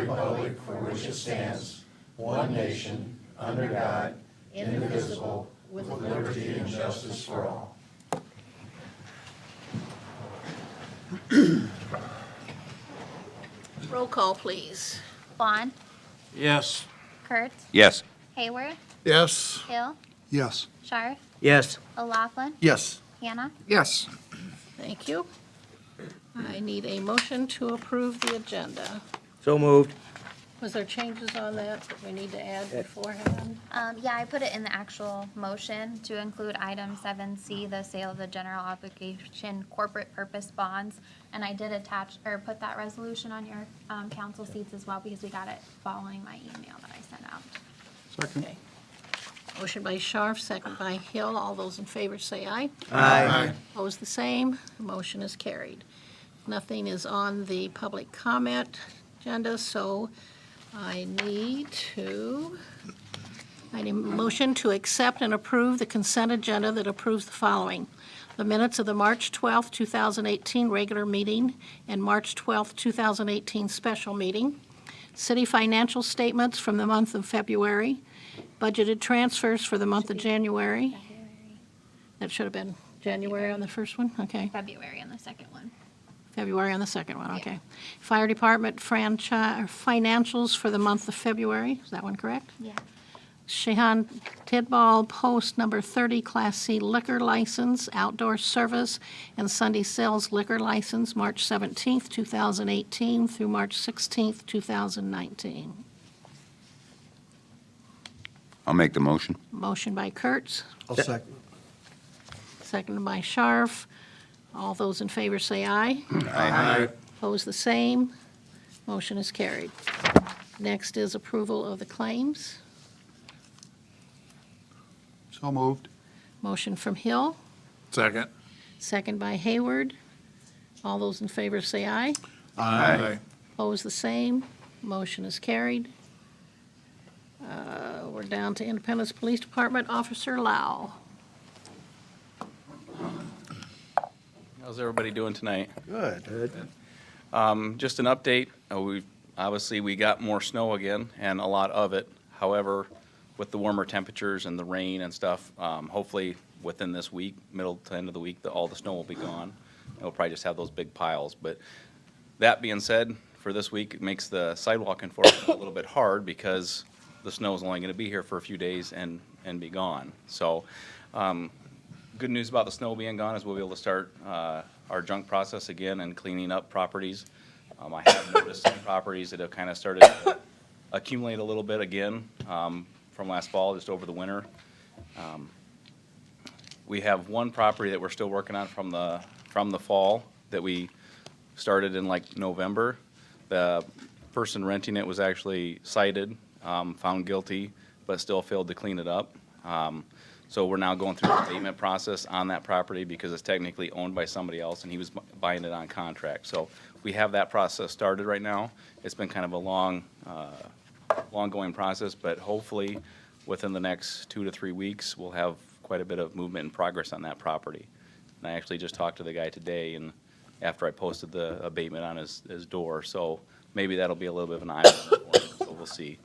republic for which it stands, one nation, under God, indivisible, with liberty and justice for all. Roll call, please. Vaughn, Yes. Kurtz, Yes. Hayward, Yes. Hill, Yes. Scharf, Yes. O'Laughlin, Yes. Hannah. Yes. Thank you. I need a motion to approve the agenda. So moved. Was there changes on that we need to add beforehand? Yeah, I put it in the actual motion to include item 7C, the sale of the general obligation corporate purpose bonds. And I did attach, or put that resolution on your council seats as well, because we got it following my email that I sent out. Second. Okay. Motion by Scharf, second by Hill. All those in favor say aye. Aye. Opposed, the same. The motion is carried. Nothing is on the public comment agenda, so I need a motion to accept and approve the consent agenda that approves the following: the minutes of the March 12th, 2018 regular meeting and March 12th, 2018 special meeting, city financial statements from the month of February, budgeted transfers for the month of January. That should have been January on the first one, okay. February on the second one. February on the second one, okay. Fire Department financials for the month of February, is that one correct? Yeah. Shehan Tidball Post Number 30 Class C liquor license, outdoor service, and Sunday sales liquor license, March 17th, 2018 through March 16th, 2019. I'll make the motion. Motion by Kurtz, I'll second. seconded by Scharf. All those in favor say aye. Aye. Opposed, the same. Motion is carried. Next is approval of the claims. So moved. Motion from Hill, Second. second by Hayward. All those in favor say aye. Aye. Opposed, the same. Motion is carried. We're down to Independence Police Department, Officer Lau. How's everybody doing tonight? Good. Just an update. We got more snow again, and a lot of it. However, with the warmer temperatures and the rain and stuff, hopefully within this week, middle to end of the week, all the snow will be gone. And we'll probably just have those big piles. But that being said, for this week, it makes the sidewalk enforcement a little bit hard because the snow is only going to be here for a few days and be gone. So, good news about the snow being gone is we'll be able to start our junk process again and cleaning up properties. I have noticed some properties that have kind of started to accumulate a little bit again from last fall, just over the winter. We have one property that we're still working on from the fall that we started in like November. The person renting it was actually cited, found guilty, but still failed to clean it up. So we're now going through the abatement process on that property because it's technically owned by somebody else and he was buying it on contract. So we have that process started right now. It's been kind of a long going process, but hopefully within the next 2 to 3 weeks, we'll have quite a bit of movement and progress on that property. And I actually just talked to the guy today and after I posted the abatement on his door. So maybe that'll be a little bit of an eye-opener for him, so we'll see.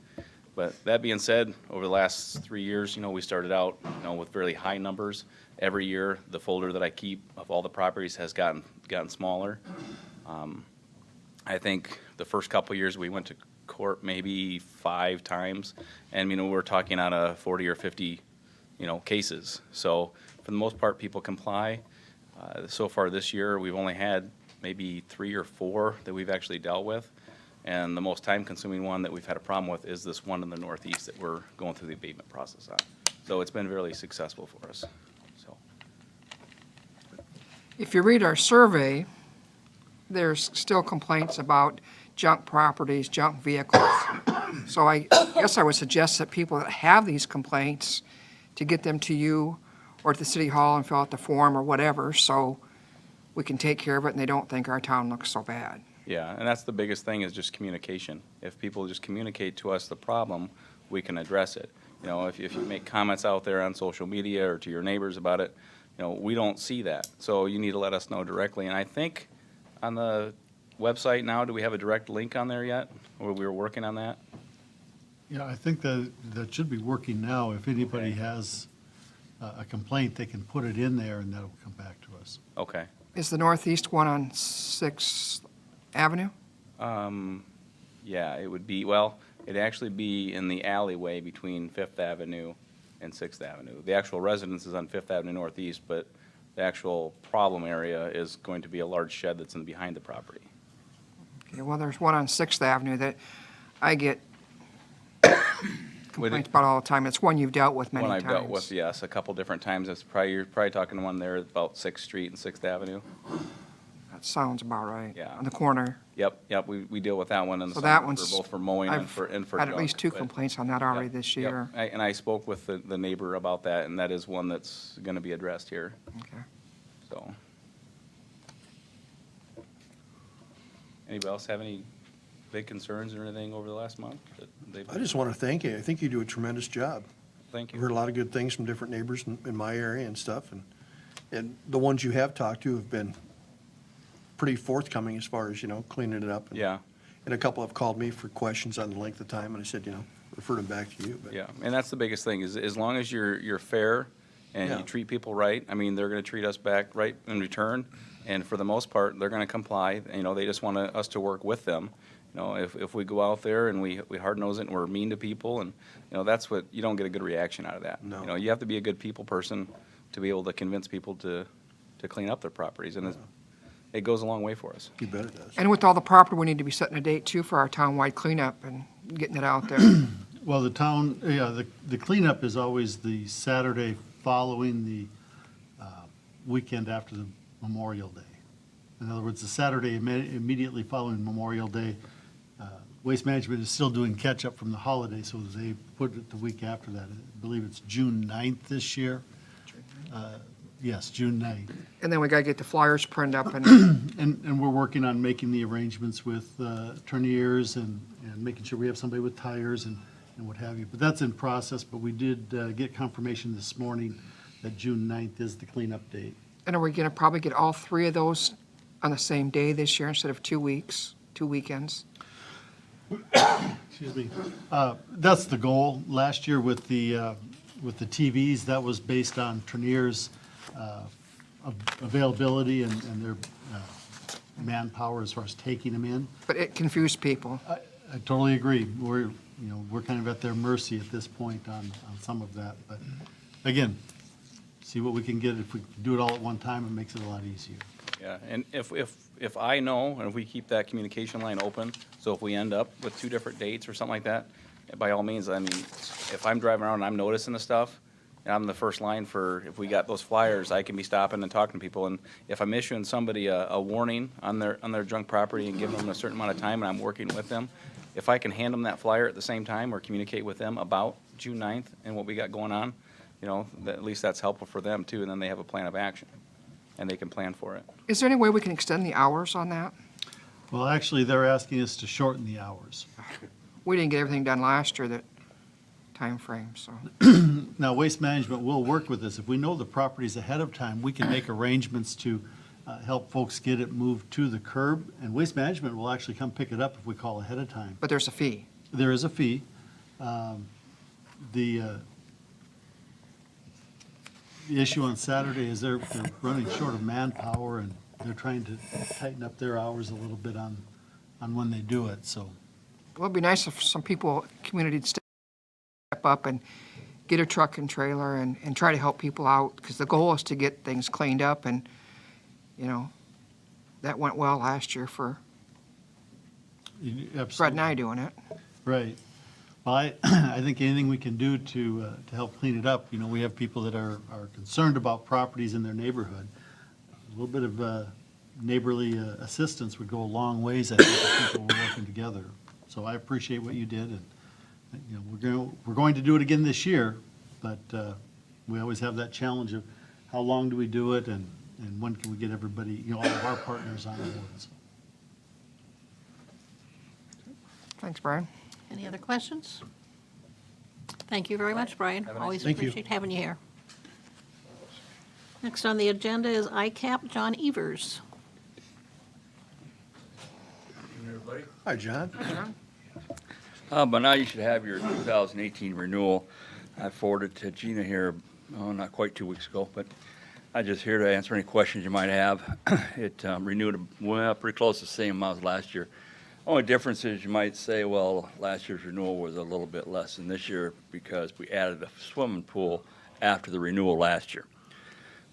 But that being said, over the last 3 years, we started out, with really high numbers. Every year, the folder that I keep of all the properties has gotten smaller. I think the first couple of years we went to court maybe 5 times, and we're talking out of 40 or 50, cases. So for the most part, people comply. So far this year, we've only had maybe 3 or 4 that we've actually dealt with. And the most time-consuming one that we've had a problem with is this one in the Northeast that we're going through the abatement process on. So it's been really successful for us. So If you read our survey, there's still complaints about junk properties, junk vehicles. So I guess I would suggest that people that have these complaints to get them to you or to the city hall and fill out the form or whatever, so we can take care of it and they don't think our town looks so bad. yeah, and that's the biggest thing is just communication. If people just communicate to us the problem, we can address it. If you make comments out there on social media or to your neighbors about it, we don't see that. So you need to let us know directly. And I think on the website now, do we have a direct link on there yet? Or we were working on that? Yeah, I think that should be working now. If anybody Okay. has a complaint, they can put it in there and that'll come back to us. Okay. Is the northeast one on 6th Avenue? Yeah, it would be, well, it'd actually be in the alleyway between Fifth Avenue and Sixth Avenue. The actual residence is on Fifth Avenue Northeast, but the actual problem area is going to be a large shed that's in behind the property. Okay, well, there's one on 6th Avenue that I get complaints about all the time. It's one you've dealt with many One times. I've dealt with, yes, a couple different times. It's probably, you're probably talking one there about Sixth Street and Sixth Avenue. That sounds about right. Yeah. On the corner. Yep, we deal with that one in the So that summer, one's. for both for mowing and I've for had at junk, least 2 but- complaints on that already Yep, this yep. year. And I spoke with the neighbor about that, and that is one that's gonna be addressed here, Okay. so. Anybody else have any big concerns or anything over the last month that they've? I just want to thank you. I think you do a tremendous job. Thank I've heard a you. lot of good things from different neighbors in my area and stuff, and the ones you have talked to have been pretty forthcoming as far as, cleaning it up. Yeah, And a couple have called me for questions on the length of time, and I said, refer them back to you. But yeah, and that's the biggest thing, is as long as you're fair and you Yeah. treat people right, I mean, they're gonna treat us back right in return, and for the most part, they're gonna comply, they just want us to work with them. If we go out there and we hard-nose it and we're mean to people, and, that's what, you don't get a good reaction out of that. No. You have to be a good people person to be able to convince people to clean up their properties, and it goes a long way for us. You bet it does. And with all the property, we need to be setting a date too for our town-wide cleanup and getting it out there. Well, the cleanup is always the Saturday following the weekend after the Memorial Day. In other words, the Saturday immediately following Memorial Day, Waste Management is still doing catch-up from the holiday, so they put it the week after that. I believe it's June 9th this year. Yes, June 9th. And then we gotta get the flyers printed up and, And we're working on making the arrangements with Turniers and making sure we have somebody with tires and what have you. But that's in process, but we did get confirmation this morning that June 9th is the cleanup date. and are we gonna probably get all 3 of those on the same day this year instead of 2 weeks, 2 weekends? Excuse me. That's the goal. Last year with the TVs, that was based on Turniers' availability and their manpower as far as taking them in. But it confused people. I totally agree. We're kind of at their mercy at this point on some of that. But again, see what we can get. If we do it all at one time, it makes it a lot easier. Yeah, and if I know, and if we keep that communication line open, so if we end up with 2 different dates or something like that, by all means, I mean, if I'm driving around and I'm noticing the stuff, and I'm the first line for, if we got those flyers, I can be stopping and talking to people, and if I'm issuing somebody a warning on their junk property and giving them a certain amount of time, and I'm working with them, if I can hand them that flyer at the same time or communicate with them about June 9th and what we got going on, at least that's helpful for them too, and then they have a plan of action, and they can plan for it. Is there any way we can extend the hours on that? Well, actually, they're asking us to shorten the hours. We didn't get everything done last year, that time frame. So Now, Waste Management will work with us. If we know the properties ahead of time, we can make arrangements to help folks get it moved to the curb, and Waste Management will actually come pick it up if we call ahead of time. But there's a fee. There is a fee. The issue on Saturday is they're running short of manpower, and they're trying to tighten up their hours a little bit on when they do it, so. Well, it'd be nice if some people, community would step up and get a truck and trailer and try to help people out, because the goal is to get things cleaned up, and, that went well last year for Fred and I doing it. Right. Well, I think anything we can do to help clean it up, we have people that are concerned about properties in their neighborhood. A little bit of neighborly assistance would go a long ways, I think, if people were working together. So I appreciate what you did, and, we're going to do it again this year, but we always have that challenge of how long do we do it, and when can we get everybody, all of our partners on board. So. Thanks, Brian. Any other questions? Thank you very much, Brian. Always Thank you. appreciate having you here. Next on the agenda is ICAP, John Evers. Hi, John. By now you should have your 2018 renewal. I forwarded to Gina here, not quite 2 weeks ago, but I'm just here to answer any questions you might have. It renewed, well, pretty close to the same amount as last year. Only difference is you might say, well, last year's renewal was a little bit less than this year because we added a swimming pool after the renewal last year.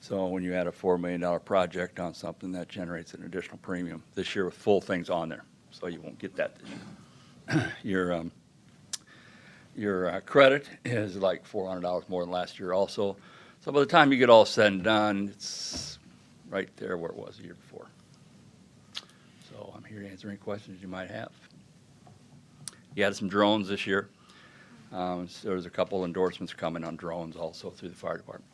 So when you add a $4 million project on something, that generates an additional premium this year with full things on there. So you won't get that this year. Your credit is like $400 more than last year also. So by the time you get all said and done, it's right there where it was the year before. So I'm here to answer any questions you might have. You added some drones this year. So there's a couple endorsements coming on drones also through the fire department.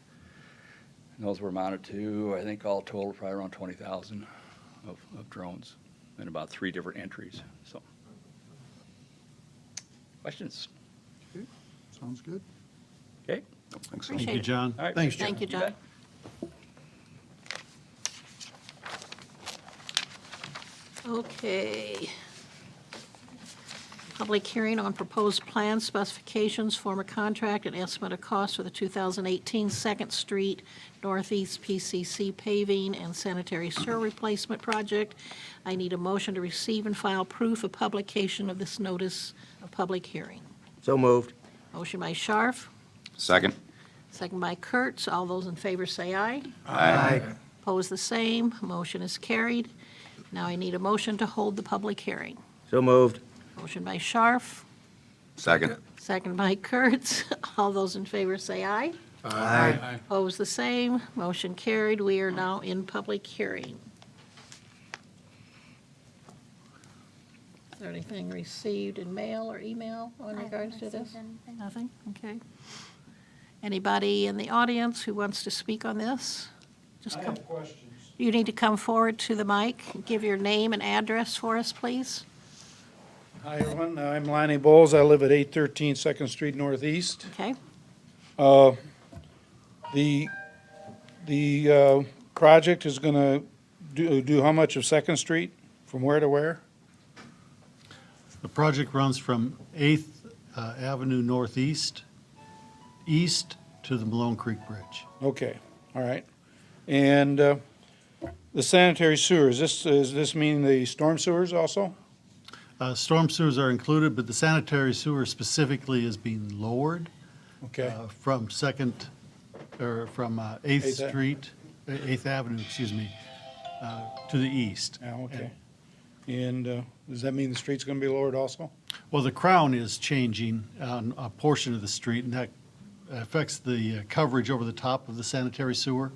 And those were amounted to, I think all total, probably around 20,000 of drones in about 3 different entries. So, questions? Sounds good. Okay. Thank Appreciate you, it. John. All right. Thanks, John. Thank you, John. Okay. Public hearing on proposed plan specifications, former contract, and estimate of cost for the 2018 Second Street Northeast PCC paving and sanitary sewer replacement project. I need a motion to receive and file proof of publication of this notice of public hearing. So moved. Motion by Scharf, Second. second by Kurtz. All those in favor say aye. Aye. Opposed, the same. Motion is carried. Now I need a motion to hold the public hearing. So moved. Motion by Scharf, Second. second by Kurtz. All those in favor say aye. Aye. Opposed, the same. Motion carried. We are now in public hearing. Is there anything received in mail or email in I regards to haven't this? received anything. Nothing? Okay. Anybody in the audience who wants to speak on this? Just come. questions. You need to come forward to the mic. Give your name and address for us, please. Hi, everyone. I'm Lonnie Bowles. I live at 813 Second Street Northeast. Okay? The project is going to do how much of Second Street? From where to where? The project runs from 8th Avenue Northeast, east to the Malone Creek Bridge. Okay, all right. And the sanitary sewers, does this mean the storm sewers also? Storm sewers are included, but the sanitary sewer specifically is being lowered Okay, from 8th Eighth Street, 8th Avenue, excuse me, to the east. yeah, okay. And does that mean the street's going to be lowered also? Well, the crown is changing on a portion of the street, and that affects the coverage over the top of the sanitary sewer.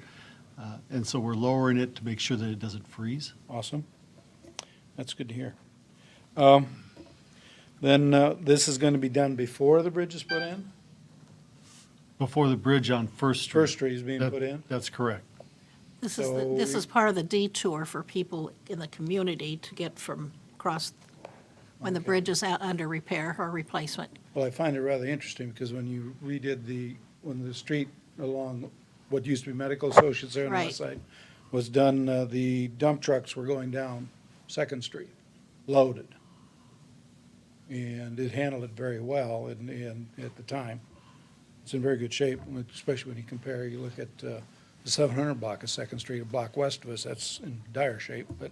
And so we're lowering it to make sure that it doesn't freeze. Awesome. That's good to hear. Then this is going to be done before the bridge is put in? Before the bridge on First Street. First Street is being put in? That's correct. This is, So this we- is part of the detour for people in the community to get from across, when the bridge is out under repair or replacement. Well, I find it rather interesting because when you redid when the street along what used to be Medical Associates there on the Right. west side was done, the dump trucks were going down Second Street, loaded. And it handled it very well and at the time. It's in very good shape, especially when you compare, you look at the 700 block of Second Street, a block west of us, that's in dire shape. But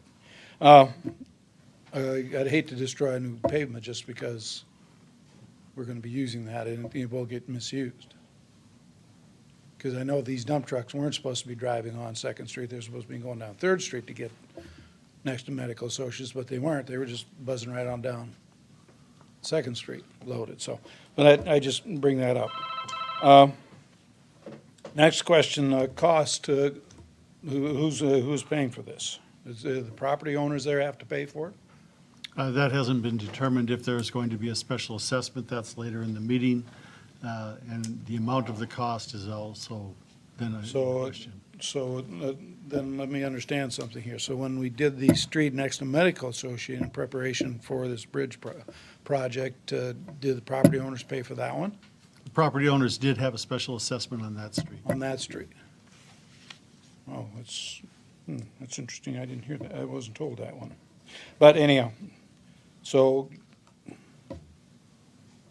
I'd hate to destroy a new pavement just because we're going to be using that and it will get misused. Because I know these dump trucks weren't supposed to be driving on Second Street, they're supposed to be going down Third Street to get next to Medical Associates, but they weren't, they were just buzzing right on down Second Street loaded, so, but I just bring that up. Next question, cost, who's paying for this? Is the property owners there have to pay for it? That hasn't been determined if there's going to be a special assessment. That's later in the meeting. And the amount of the cost is also then a So, question. then let me understand something here. So when we did the street next to Medical Associate in preparation for this bridge project, did the property owners pay for that one, The property owners did have a special assessment on that street. on that street? Oh, that's interesting. I didn't hear that. I wasn't told that one. But anyhow, So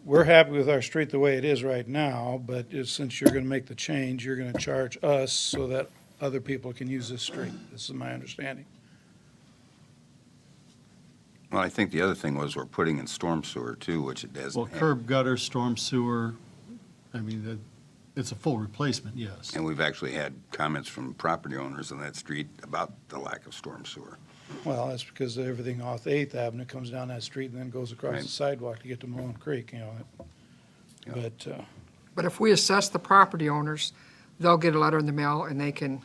we're happy with our street the way it is right now, but since you're gonna make the change, you're gonna charge us so that other people can use this street. This is my understanding. Well, I think the other thing was we're putting in storm sewer too, which it doesn't Well, have. curb, gutter, storm sewer, I mean, it's a full replacement, yes. And we've actually had comments from property owners on that street about the lack of storm sewer. Well, that's because everything off Eighth Avenue comes down that street and then goes across Right. the sidewalk to get to Malone Creek, you know. Yeah. But, But if we assess the property owners, they'll get a letter in the mail and they can,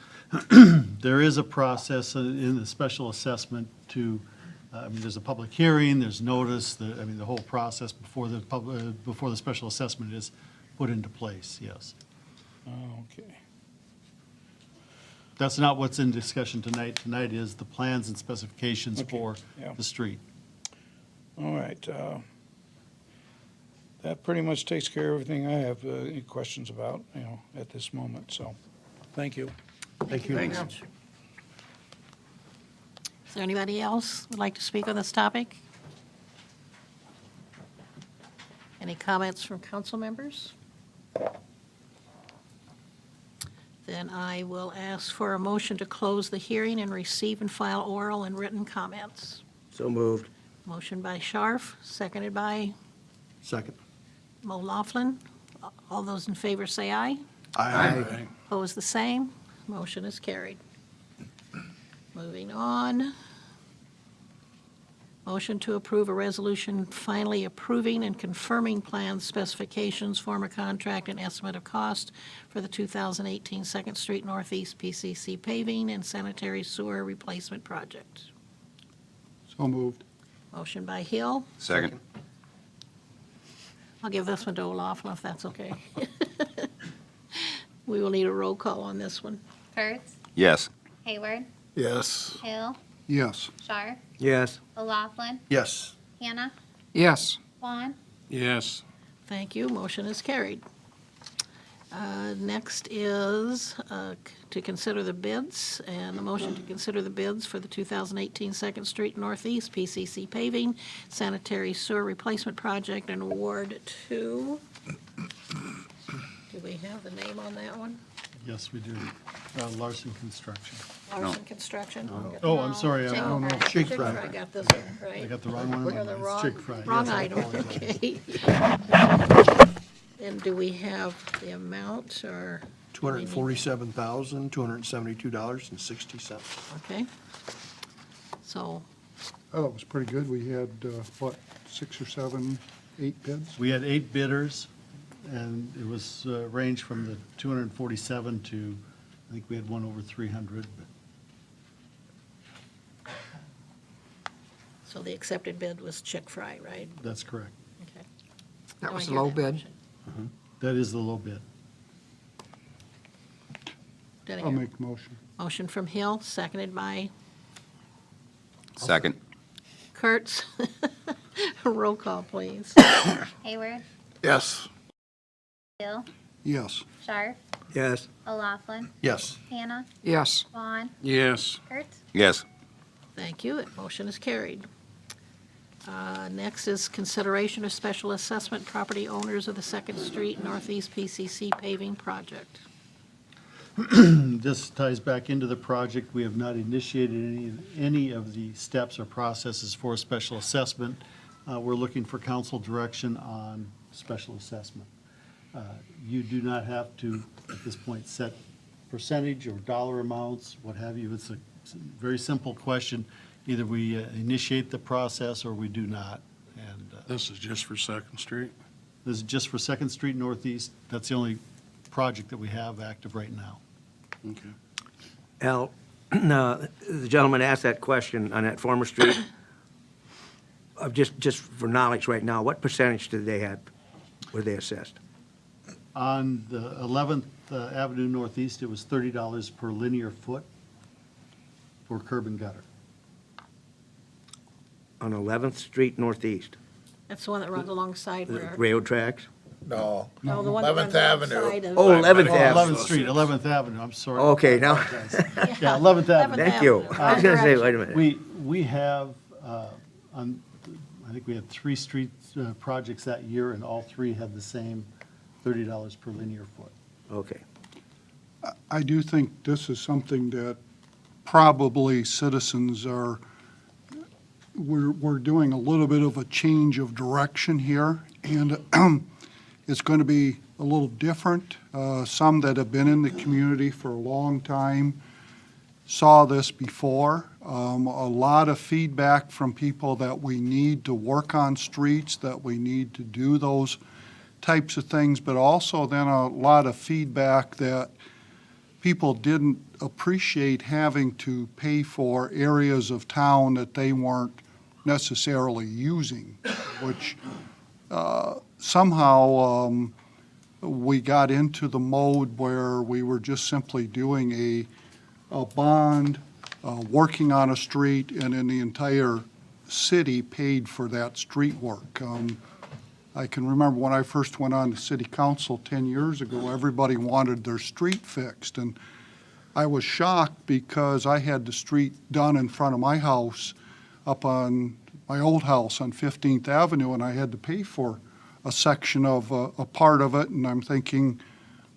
There is a process in the special assessment to, I mean, there's a public hearing, there's notice, I mean, the whole process before the special assessment is put into place, yes. okay. That's not what's in discussion tonight. Tonight is the plans and specifications Okay, for yeah. the street. All right. That pretty much takes care of everything I have any questions about, you know, at this moment, so, thank you. Thank you. Thanks. Is there anybody else would like to speak on this topic? Any comments from council members? Then I will ask for a motion to close the hearing and receive and file oral and written comments. So moved. Motion by Scharf, seconded by Second. Mo Laughlin. All those in favor say aye. Aye. Opposed, the same. Motion is carried. Moving on. Motion to approve a resolution finally approving and confirming plans, specifications, form of contract, and estimate of cost for the 2018 Second Street Northeast PCC paving and sanitary sewer replacement project. So moved. Motion by Hill. Second. I'll give this one to Olaf, if that's okay. We will need a roll call on this one. Kurtz, Yes. Hayward, Yes. Hill, Yes. Shar, Yes. O'Laughlin, Yes. Hannah, yes. Vaughn, Yes. Thank you. Motion is carried. Next is to consider the bids, and the motion to consider the bids for the 2018 Second Street Northeast PCC paving sanitary sewer replacement project and award to, do we have the name on that one? Yes, we do. Larson Construction. Larson Construction? Oh, I'm sorry, I Jake don't know. Fry. Shake Jake Fry. Fry got this one, right? I got the wrong one. Or the It's wrong, Chick Fry. wrong Yes, I item, apologize. okay. And do we have the amount, or? $247,272.60. Okay. So, Oh, it was pretty good. We had, what, 6 or 7, 8 bids? We had 8 bidders, and it was ranged from the 247 to, I think we had one over 300. But so the accepted bid was Chick Fry, right? that's correct. Okay. That Do I was a hear low that bid. motion? That is the low bid. Did I I'll hear- make the motion. Motion from Hill, seconded by Second. Kurtz. Roll call, please. Hayward, Yes. Hill, Yes. Shar, Yes. O'Laughlin, Yes. Hannah, Yes. Vaughn, Yes. Kurtz, Yes. Thank you. Motion is carried. Next is consideration of special assessment property owners of the Second Street Northeast PCC paving project. This ties back into the project. We have not initiated any of the steps or processes for a special assessment. We're looking for council direction on special assessment. You do not have to, at this point, set percentage or dollar amounts, what have you. It's a very simple question. Either we initiate the process or we do not. And This is just for Second Street? this is just for Second Street Northeast. That's the only project that we have active right now. Okay. Al, no, the gentleman asked that question on that former street. Just for knowledge right now, what percentage did they have, were they assessed? On the 11th Avenue Northeast, it was $30 per linear foot for curb and gutter. On 11th Street Northeast, That's the one that runs alongside the where, railroad tracks? No. no, the one that runs 11th Avenue. alongside of. Oh, 11th Oh, Avenue. 11th Street, 11th Avenue, I'm sorry. Okay, now, Yeah, 11th Avenue. thank you. I was gonna say, wait a minute. We have, on, I think we had 3 street projects that year, and all 3 had the same $30 per linear foot. Okay. I do think this is something that probably citizens are, we're doing a little bit of a change of direction here, and it's going to be a little different. Some that have been in the community for a long time saw this before. A lot of feedback from people that we need to work on streets, that we need to do those types of things, but also then a lot of feedback that people didn't appreciate having to pay for areas of town that they weren't necessarily using, which somehow we got into the mode where we were just simply doing a bond, working on a street, and then the entire city paid for that street work. I can remember when I first went on to city council 10 years ago, everybody wanted their street fixed. And I was shocked because I had the street done in front of my house up on my old house on 15th Avenue, and I had to pay for a section of a part of it. And I'm thinking,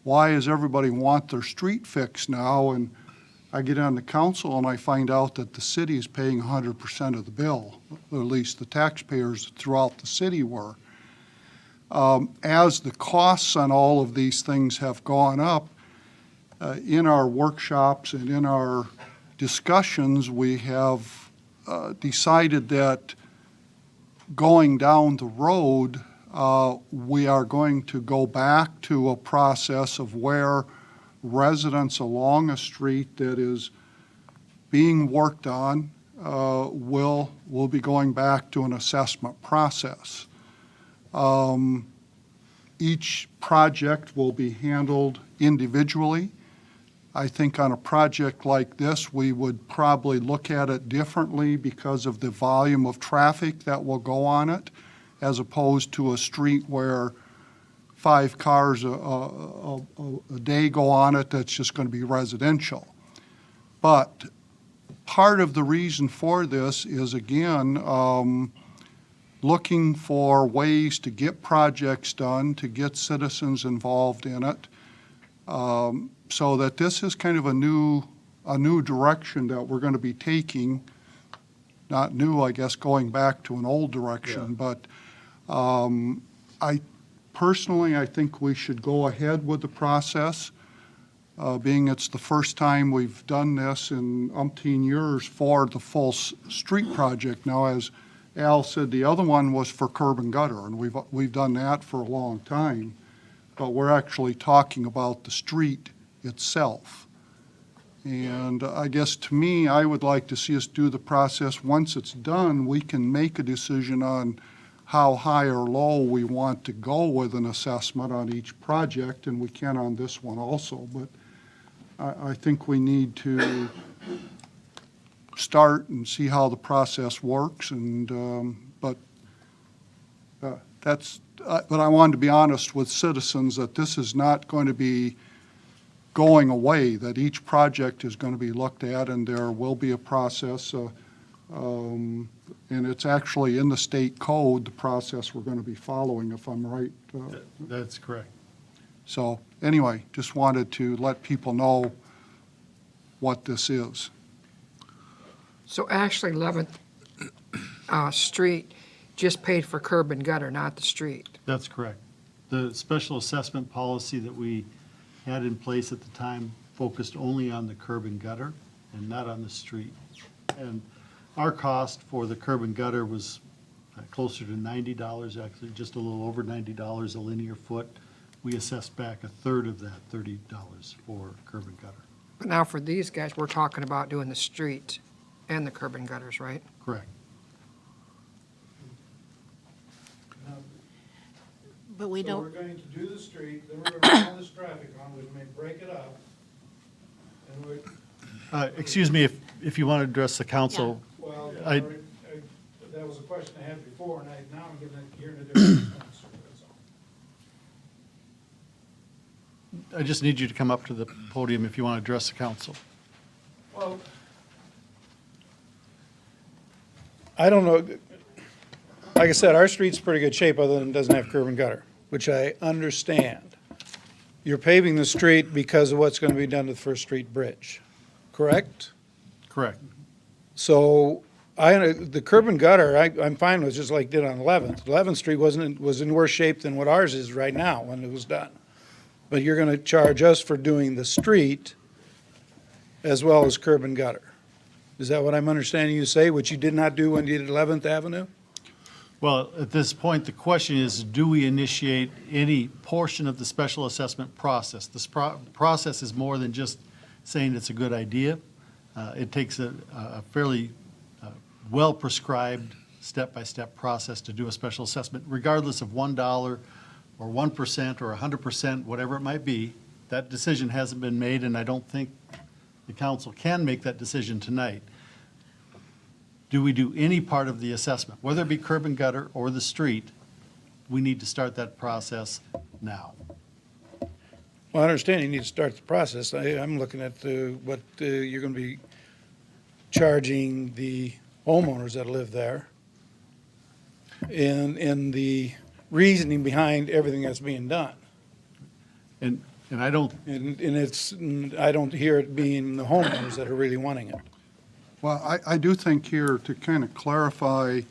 why does everybody want their street fixed now? And I get on the council and I find out that the city is paying 100% of the bill, or at least the taxpayers throughout the city were. As the costs on all of these things have gone up, in our workshops and in our discussions, we have decided that going down the road, we are going to go back to a process of where residents along a street that is being worked on will be going back to an assessment process. Each project will be handled individually. I think on a project like this, we would probably look at it differently because of the volume of traffic that will go on it, as opposed to a street where 5 cars a day go on it that's just going to be residential. But part of the reason for this is, again, looking for ways to get projects done, to get citizens involved in it, so that this is kind of a new direction that we're going to be taking. Not new, I guess, going back to an old direction, but I personally, I think we should go ahead with the process, being it's the first time we've done this in umpteen years for the full street project. Now, as Al said, the other one was for curb and gutter, and we've done that for a long time, but we're actually talking about the street itself. And I guess to me, I would like to see us do the process. Once it's done, we can make a decision on how high or low we want to go with an assessment on each project, and we can on this one also. But I think we need to start and see how the process works. And but I wanted to be honest with citizens that this is not going to be going away, that each project is going to be looked at, and there will be a process, and it's actually in the state code, the process we're going to be following, if I'm right. That's correct. So anyway, just wanted to let people know what this is. So actually, 11th Street just paid for curb and gutter, not the street. That's correct. The special assessment policy that we had in place at the time focused only on the curb and gutter and not on the street. And our cost for the curb and gutter was closer to $90, actually just a little over $90 a linear foot. We assessed back a third of that, $30 for curb and gutter. But now for these guys, we're talking about doing the street and the curb and gutters, right? Correct. But we So don't, we're going to do the street, then we're going to put all this traffic on, we may break it up. And we, Excuse me, if you want to address the council. well, I- that was a question I had before, and now I'm giving it, hearing a different response. That's all. I just need you to come up to the podium if you want to address the council. Well, I don't know. like I said, our street's pretty good shape other than it doesn't have curb and gutter, which I understand. You're paving the street because of what's gonna be done to the First Street Bridge, correct? Correct. So the curb and gutter, I'm fine with, just like did on 11th. 11th Street was in worse shape than what ours is right now when it was done. But you're gonna charge us for doing the street as well as curb and gutter. Is that what I'm understanding you to say, which you did not do when you did 11th Avenue? Well, at this point, the question is, do we initiate any portion of the special assessment process? This process is more than just saying it's a good idea. It takes a fairly well-prescribed, step-by-step process to do a special assessment, regardless of $1 or 1% or 100%, whatever it might be. That decision hasn't been made, and I don't think the council can make that decision tonight. Do we do any part of the assessment, whether it be curb and gutter or the street? We need to start that process now. Well, I understand you need to start the process. I'm looking at what you're going to be charging the homeowners that live there and the reasoning behind everything that's being done. And I don't, I don't hear it being the homeowners that are really wanting it. Well, I do think here, to kind of clarify,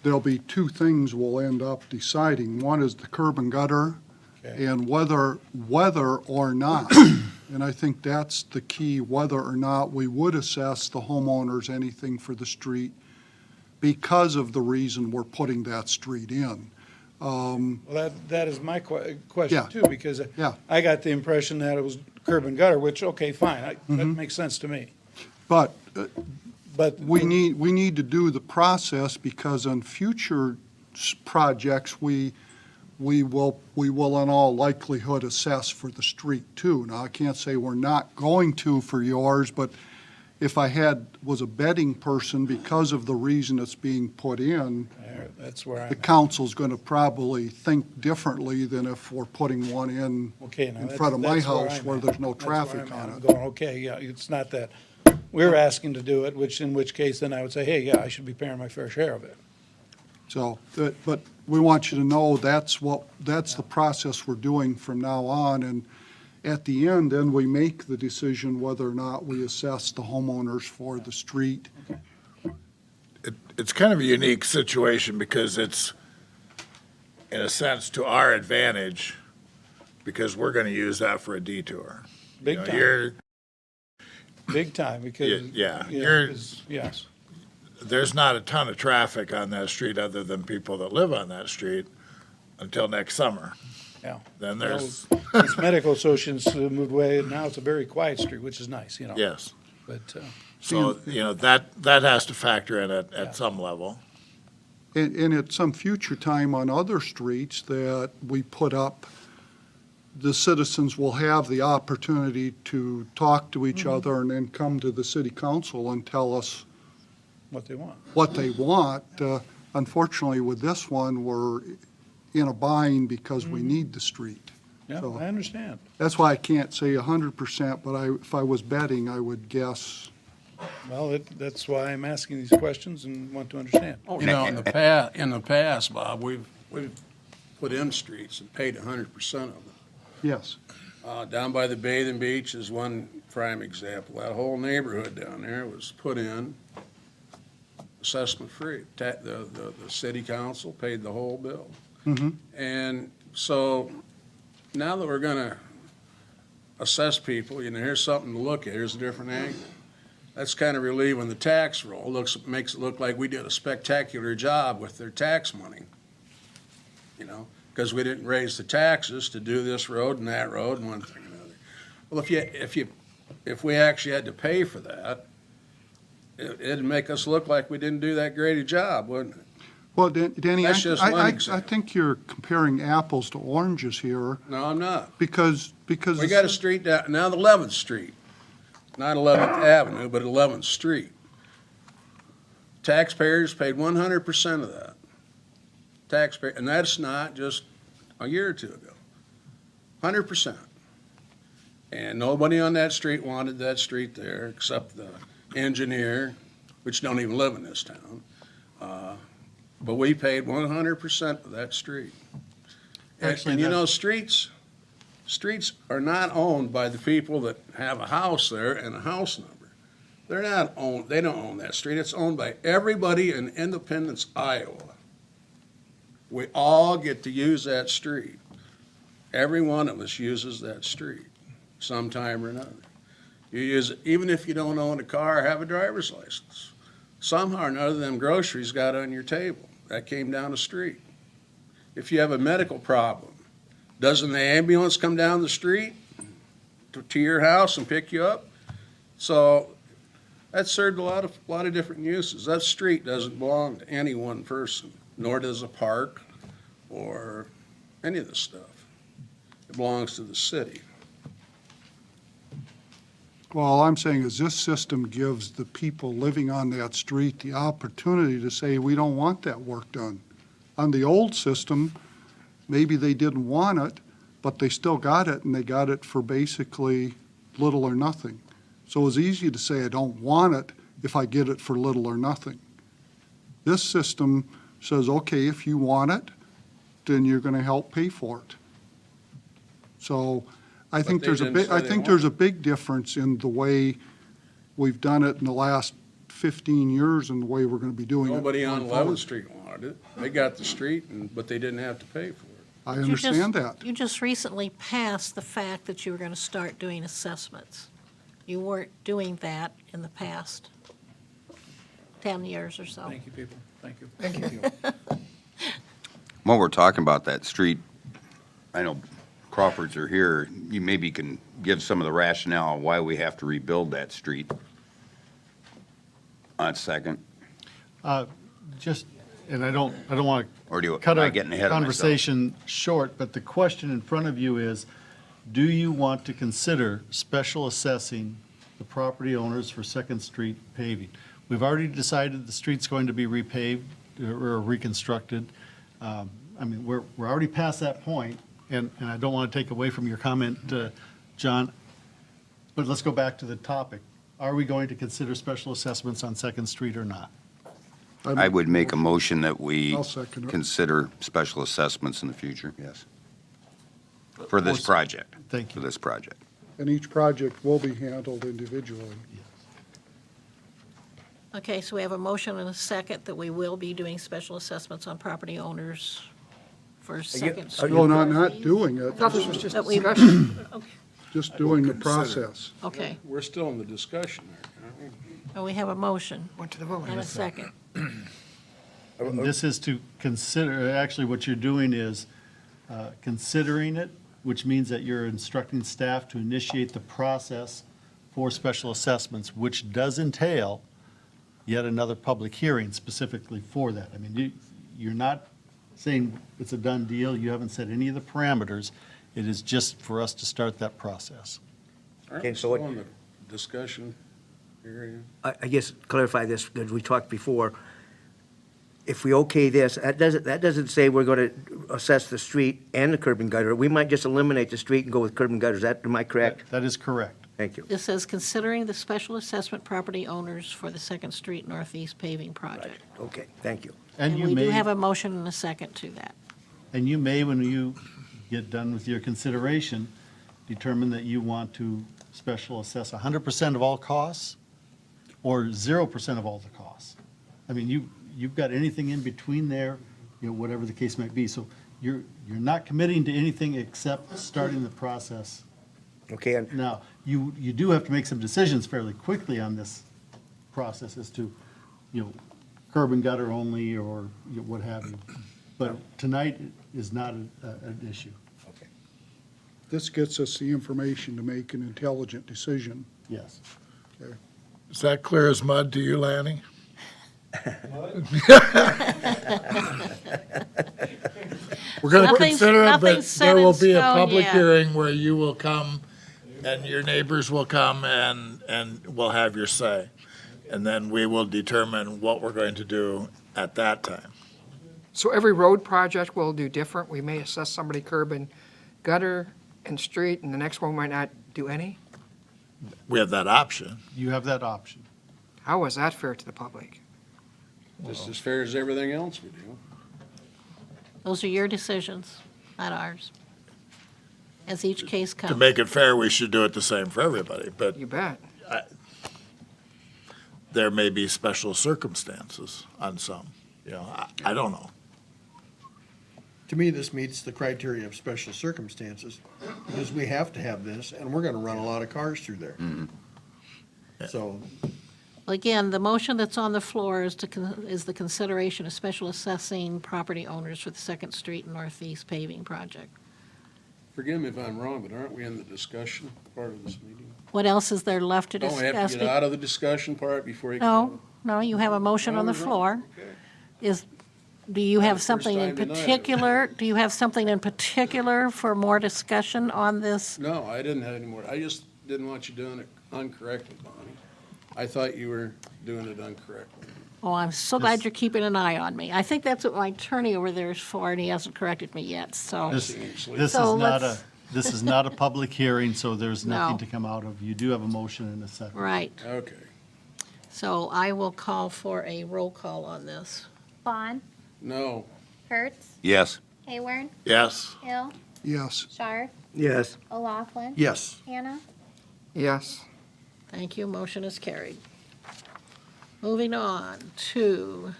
there'll be two things we'll end up deciding. One is the curb and gutter, Okay. and whether or not, and I think that's the key, whether or not we would assess the homeowners anything for the street because of the reason we're putting that street in. Well, that is my question Yeah. too, because Yeah. I got the impression that it was curb and gutter, which, okay, fine, that makes sense to me. But But we need to do the process because on future projects, we will in all likelihood assess for the street too. Now, I can't say we're not going to for yours, but if I was a betting person, because of the reason it's being put in, that's where I'm the at. council's going to probably think differently than if we're putting one in Okay, now in front of my that's house I'm where at. there's no That's where traffic I'm at. on I'm it. going, okay, yeah, it's not that we're asking to do it, in which case then I would say, hey, yeah, I should be paying my fair share of it. So, but we want you to know that's the process we're doing from now on. And at the end, then we make the decision whether or not we assess the homeowners for the street. It's kind of a unique situation because it's, in a sense, to our advantage because we're going to use that for a detour. Big You know, time. you're- Big time, because. Yeah, you're- 'cause- Yes, There's not a ton of traffic on that street other than people that live on that street until next summer. yeah. Then there's, Since medical associates moved away, now it's a very quiet street, which is nice, yes. But, So, that has to factor in Yeah. at some level. And at some future time on other streets that we put up, the citizens will have the opportunity to talk to each other and then come to the city council and tell us what they want. what they want. Unfortunately, with this one, we're in a bind because we need the street. Yeah, So- I understand. That's why I can't say 100%, but if I was betting, I would guess. Well, that's why I'm asking these questions and want to understand. You know, in the past, Bob, we've put in streets and paid 100% of them. Yes. Down by the bathing beach is one prime example. That whole neighborhood down there was put in assessment-free. The city council paid the whole bill. And so now that we're gonna assess people, here's something to look at, here's a different angle. That's kind of relieving the tax roll. Makes it look like we did a spectacular job with their tax money. Because we didn't raise the taxes to do this road and that road and one thing and another. Well, if we actually had to pay for that, it'd make us look like we didn't do that great a job, wouldn't it? Well, Danny, That's just one I example. think you're comparing apples to oranges here No, I'm not. because. We got a street down, now the 11th Street, not 11th Avenue, but 11th Street. Taxpayers paid 100% of that. Taxpayer, and that's not just a year or two ago. 100%. And nobody on that street wanted that street there except the engineer, which don't even live in this town. but we paid 100% of that street. Actually, And you that- know, streets are not owned by the people that have a house there and a house number. They're not owned, they don't own that street. It's owned by everybody in Independence, Iowa. We all get to use that street. Every one of us uses that street sometime or another. You use it, even if you don't own a car or have a driver's license. Somehow or another, them groceries got on your table. That came down the street. If you have a medical problem, doesn't the ambulance come down the street to your house and pick you up? So that served a lot of different uses. That street doesn't belong to any one person, nor does a park or any of this stuff. It belongs to the city. Well, all I'm saying is this system gives the people living on that street the opportunity to say, we don't want that work done. On the old system, maybe they didn't want it, but they still got it, and they got it for basically little or nothing. So it was easy to say, I don't want it if I get it for little or nothing. This system says, okay, if you want it, then you're going to help pay for it. So I think they there's a didn't big, say I they think there's a big difference in the way we've done it in the last 15 years and the way we're going to be doing it. Nobody on going forward. 11th Street wanted it. They got the street, but they didn't have to pay for it. I You just- understand that. You just recently passed the fact that you were going to start doing assessments. You weren't doing that in the past 10 years or so. Thank you, people. Thank you. Thank you. While we're talking about that street, I know Crawfords are here, you maybe can give some of the rationale why we have to rebuild that street on Second, Just, and I don't want or do to you, cut am I our getting ahead of myself? conversation short, but the question in front of you is, do you want to consider special assessing the property owners for Second Street paving? We've already decided the street's going to be repaved or reconstructed. I mean, we're already past that point, and I don't want to take away from your comment, John, but let's go back to the topic. Are we going to consider special assessments on Second Street or not? I would make a motion that we I'll second it. consider special assessments in the future, yes. For this project. Thank For you. this project. And each project will be handled individually. Okay, so we have a motion and a second that we will be doing special assessments on property owners for Second Street. No, not doing it, I thought this was just That we- discussion. just doing the Consider. process. Okay, We're still in the discussion there, aren't we? and we have a motion Went to the vote. and a second. And this is to consider, actually, what you're doing is considering it, which means that you're instructing staff to initiate the process for special assessments, which does entail yet another public hearing specifically for that. I mean, you're not saying it's a done deal, you haven't set any of the parameters, it is just for us to start that process. Aren't Okay, we so what- still in the discussion area? I guess clarify this, because we talked before. If we okay this, that doesn't say we're going to assess the street and the curb and gutter. We might just eliminate the street and go with curb and gutters. Am I correct? That is correct. Thank you. This says considering the special assessment property owners for the Second Street Northeast paving project. Okay, thank you. And you we do may. have a motion and a second to that. And you may, when you get done with your consideration, determine that you want to special assess 100% of all costs or 0% of all the costs. I mean, you've got anything in between there, whatever the case might be. So you're not committing to anything except starting the process. Okay, and Now, you do have to make some decisions fairly quickly on this process as to, curb and gutter only or what have you. But tonight is not an issue. This gets us the information to make an intelligent decision. Yes. Is that clear as mud to you, Lanny? We're going to Nothing's- consider it, but nothing's set there in will be a stone public yet. hearing where you will come and your neighbors will come and will have your say. And then we will determine what we're going to do at that time. So every road project will do different. We may assess somebody curb and gutter and street, and the next one might not do any. We have that option. You have that option. How is that fair to the public? Just as fair as everything else we do. Those are your decisions, not ours. As each case To comes. make it fair, we should do it the same for everybody, but You bet. there may be special circumstances on some, I don't know. To me, this meets the criteria of special circumstances, because we have to have this, and we're gonna run a lot of cars through there. So, Again, the motion that's on the floor is is the consideration of special assessing property owners for the Second Street Northeast paving project. Forgive me if I'm wrong, but aren't we in the discussion part of this meeting? What else is there left to Don't we have discuss? to get out of the discussion part before you? No, you have a motion on the floor. Okay. Do you have First something in time tonight. particular? Do you have something in particular for more discussion on this? No, I didn't have any more. I just didn't want you doing it incorrectly, Bonnie. I thought you were doing it incorrectly. Oh, I'm so glad you're keeping an eye on me. I think that's what my attorney over there is for, and he hasn't corrected me yet, so. This So is not a, let's- this is not a public hearing, so there's nothing No. to come out of. You do have a motion and a second. Right. Okay. So I will call for a roll call on this. Vaughn, No. Kurtz, Yes. Hayward, Yes, Hill, Yes. Sharp, Yes. O'Laughlin. yes. Hannah. Yes. Thank you, motion is carried. Moving on to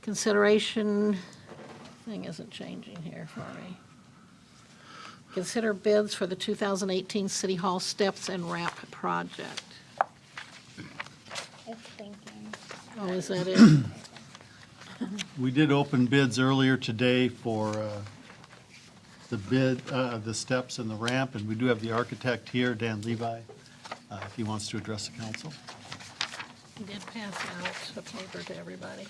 consideration, thing isn't changing here for me. Consider bids for the 2018 City Hall Steps and Ramp Project. It's thinking. Oh, is that it? We did open bids earlier today for the bid, the steps and the ramp, and we do have the architect here, Dan Levi, if he wants to address the council. He did pass out a paper to everybody.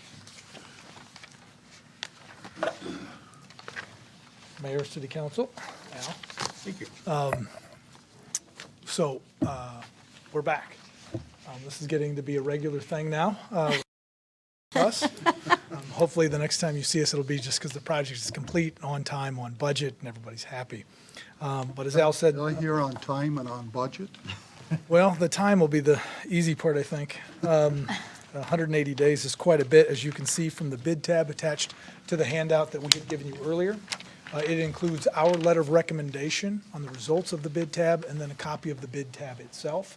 Mayor, City Council, Al. Thank you. So, we're back. This is getting to be a regular thing now. For us. Hopefully, the next time you see us, it'll be just because the project is complete, on time, on budget, and everybody's happy. But as Al said, Did I hear on time and on budget? well, the time will be the easy part, I think. 180 days is quite a bit, as you can see from the bid tab attached to the handout that we had given you earlier. It includes our letter of recommendation on the results of the bid tab, and then a copy of the bid tab itself.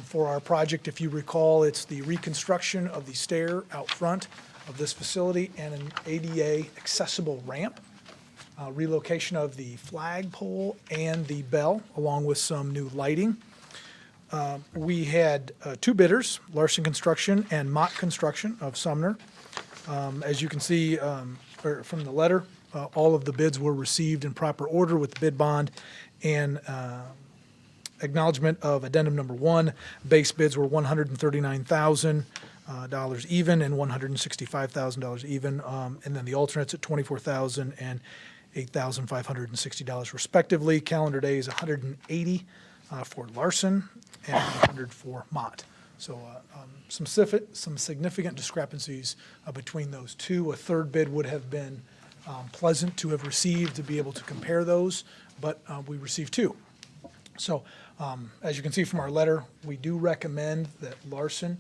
For our project, if you recall, it's the reconstruction of the stair out front of this facility and an ADA accessible ramp, relocation of the flagpole and the bell, along with some new lighting. We had two bidders, Larson Construction and Mott Construction of Sumner. As you can see from the letter, all of the bids were received in proper order with the bid bond and acknowledgement of addendum number 1. Base bids were $139,000 even and $165,000 even, and then the alternates at $24,000 and $8,560 respectively. Calendar days 180 for Larson and 100 for Mott. So some significant discrepancies between those two. A third bid would have been pleasant to have received to be able to compare those, but we received two. So as you can see from our letter, we do recommend that Larson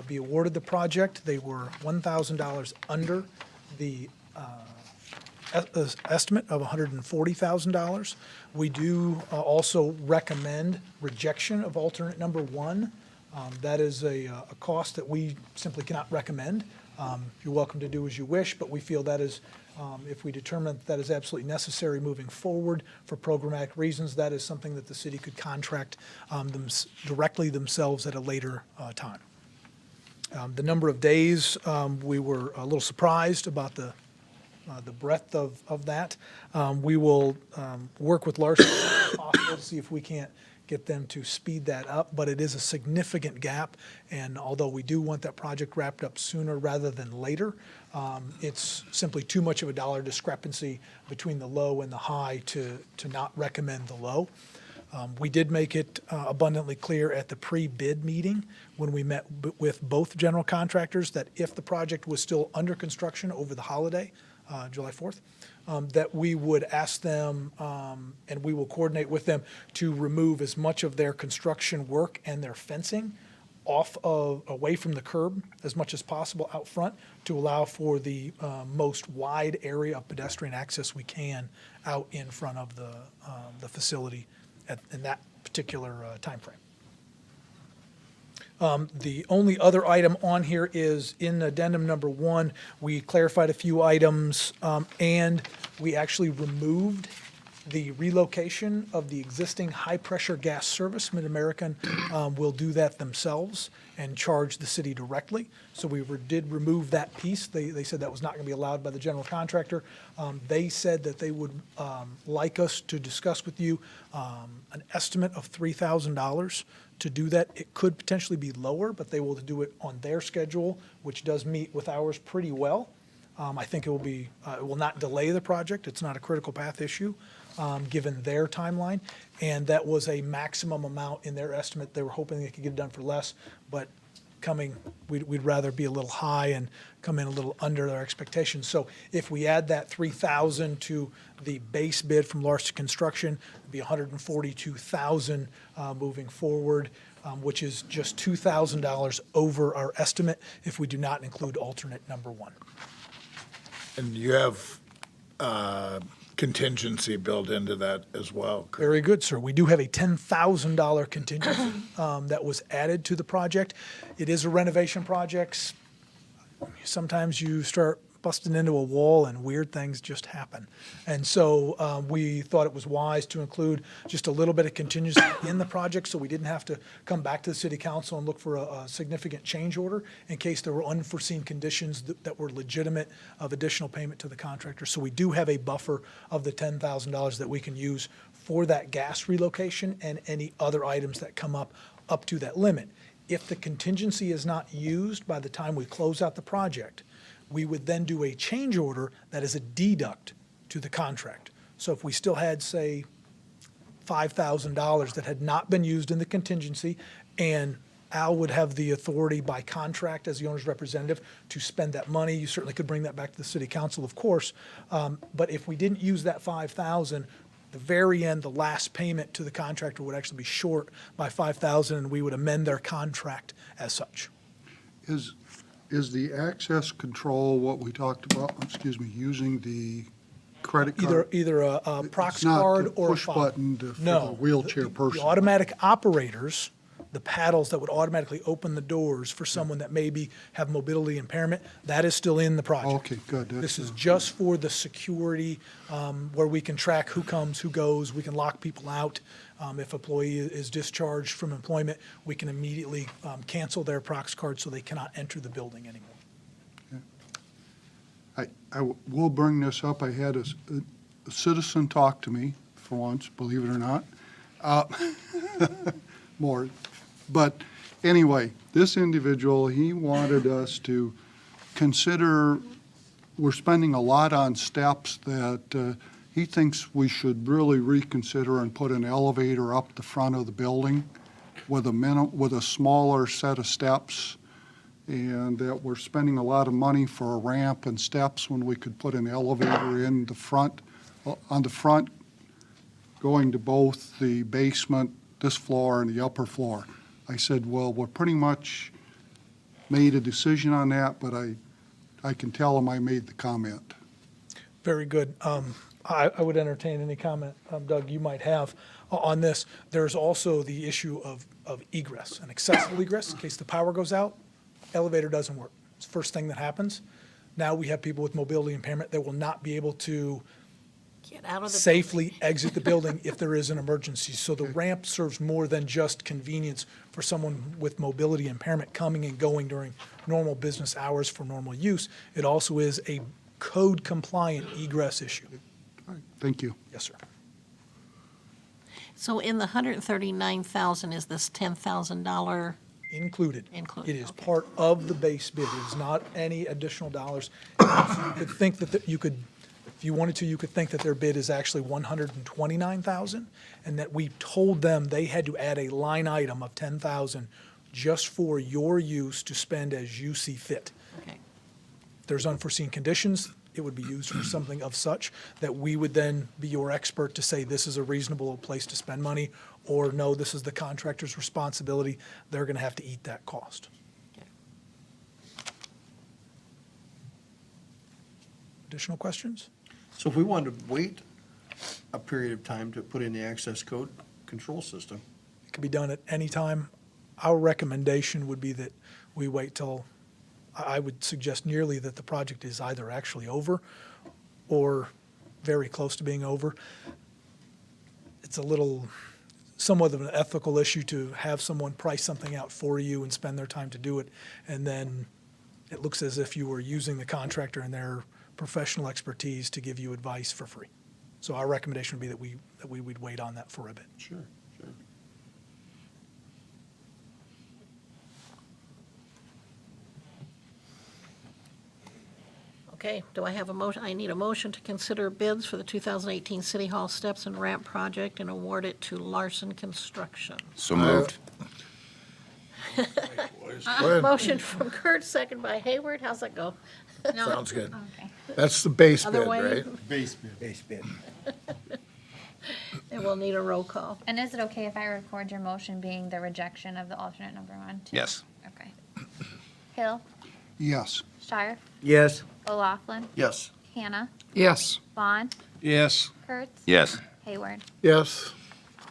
be awarded the project. They were $1,000 under the estimate of $140,000. We do also recommend rejection of alternate number 1. That is a cost that we simply cannot recommend. You're welcome to do as you wish, but we feel that is, if we determine that is absolutely necessary moving forward for programmatic reasons, that is something that the city could contract directly themselves at a later time. The number of days, we were a little surprised about the breadth of that. We will work with Larson if possible to see if we can't get them to speed that up, but it is a significant gap, and although we do want that project wrapped up sooner rather than later, it's simply too much of a dollar discrepancy between the low and the high to not recommend the low. We did make it abundantly clear at the pre-bid meeting when we met with both general contractors that if the project was still under construction over the holiday, July 4th, that we would ask them, and we will coordinate with them to remove as much of their construction work and their fencing away from the curb as much as possible out front to allow for the most wide area of pedestrian access we can out in front of the facility in that particular timeframe. The only other item on here is in addendum number 1, we clarified a few items, and we actually removed the relocation of the existing high-pressure gas service. Mid-American will do that themselves and charge the city directly. So we did remove that piece. They said that was not going to be allowed by the general contractor. They said that they would like us to discuss with you an estimate of $3,000 to do that. It could potentially be lower, but they will do it on their schedule, which does meet with ours pretty well. I think it will not delay the project. It's not a critical path issue, given their timeline. And that was a maximum amount in their estimate. They were hoping they could get it done for less, but we'd rather be a little high and come in a little under their expectations. So if we add that $3,000 to the base bid from Larson Construction, it'd be $142,000 moving forward, which is just $2,000 over our estimate if we do not include alternate number 1. And you have contingency built into that as well. Very good, sir. We do have a $10,000 contingency that was added to the project. It is a renovation project. Sometimes you start busting into a wall and weird things just happen. And so we thought it was wise to include just a little bit of contingency in the project so we didn't have to come back to the city council and look for a significant change order in case there were unforeseen conditions that were legitimate of additional payment to the contractor. So we do have a buffer of the $10,000 that we can use for that gas relocation and any other items that come up to that limit. If the contingency is not used by the time we close out the project, we would then do a change order that is a deduct to the contract. So if we still had, say, $5,000 that had not been used in the contingency, and Al would have the authority by contract as the owner's representative to spend that money, you certainly could bring that back to the city council, of course. But if we didn't use that $5,000, the very end, the last payment to the contractor would actually be short by $5,000, and we would amend their contract as such. Is the access control what we talked about, using the credit card? Either a Prox card or a push button for the No. wheelchair person? The automatic operators, the paddles that would automatically open the doors for someone that maybe have mobility impairment, that is still in the project. Okay, good. This is just for the security, where we can track who comes, who goes, we can lock people out. If an employee is discharged from employment, we can immediately cancel their Prox card so they cannot enter the building anymore. I will bring this up. I had a citizen talk to me for once, believe it or not. More. But anyway, this individual, he wanted us to consider, we're spending a lot on steps that he thinks we should really reconsider and put an elevator up the front of the building with a smaller set of steps, and that we're spending a lot of money for a ramp and steps when we could put an elevator in the front, on the front, going to both the basement, this floor, and the upper floor. I said, well, we're pretty much made a decision on that, but I can tell him I made the comment. Very good. I would entertain any comment, Doug, you might have on this. There's also the issue of egress, an accessible egress, in case the power goes out, elevator doesn't work. It's the first thing that happens. Now we have people with mobility impairment that will not be able to Get out of the safely exit the building if there is an emergency. So the ramp serves more than just convenience for someone with mobility impairment coming and going during normal business hours for normal use. It also is a code-compliant egress issue. All right, thank you. Yes, sir. So in the $139,000 is this $10,000 Included. included? It is Okay. part of the base bid. It is not any additional dollars. You could think that you could, if you wanted to, you could think that their bid is actually $129,000, and that we told them they had to add a line item of $10,000 just for your use to spend as you see fit. Okay. If there's unforeseen conditions, it would be used for something of such, that we would then be your expert to say this is a reasonable place to spend money, or no, this is the contractor's responsibility, they're going to have to eat that cost. Additional questions? So if we wanted to wait a period of time to put in the access code control system, It can be done at any time. Our recommendation would be that we wait till, I would suggest nearly that the project is either actually over or very close to being over. It's a little, somewhat of an ethical issue to have someone price something out for you and spend their time to do it, and then it looks as if you were using the contractor and their professional expertise to give you advice for free. So our recommendation would be that we would wait on that for a bit. sure. Okay, do I have a motion? I need a motion to consider bids for the 2018 City Hall Steps and Ramp Project and award it to Larson Construction. So moved. Go ahead. Motion from Kurt, second by Hayward. How's that go? Sounds good. Okay. That's the base Other bid, way? right? Base bid. Base bid. And we'll need a roll call. And is it okay if I record your motion being the rejection of the alternate number 1? too? Yes. Okay. Hill, Yes. Shire, Yes. O'Laughlin, Yes. Hannah, Yes. Vaughn, Yes. Kurtz, Yes. Hayward. Yes.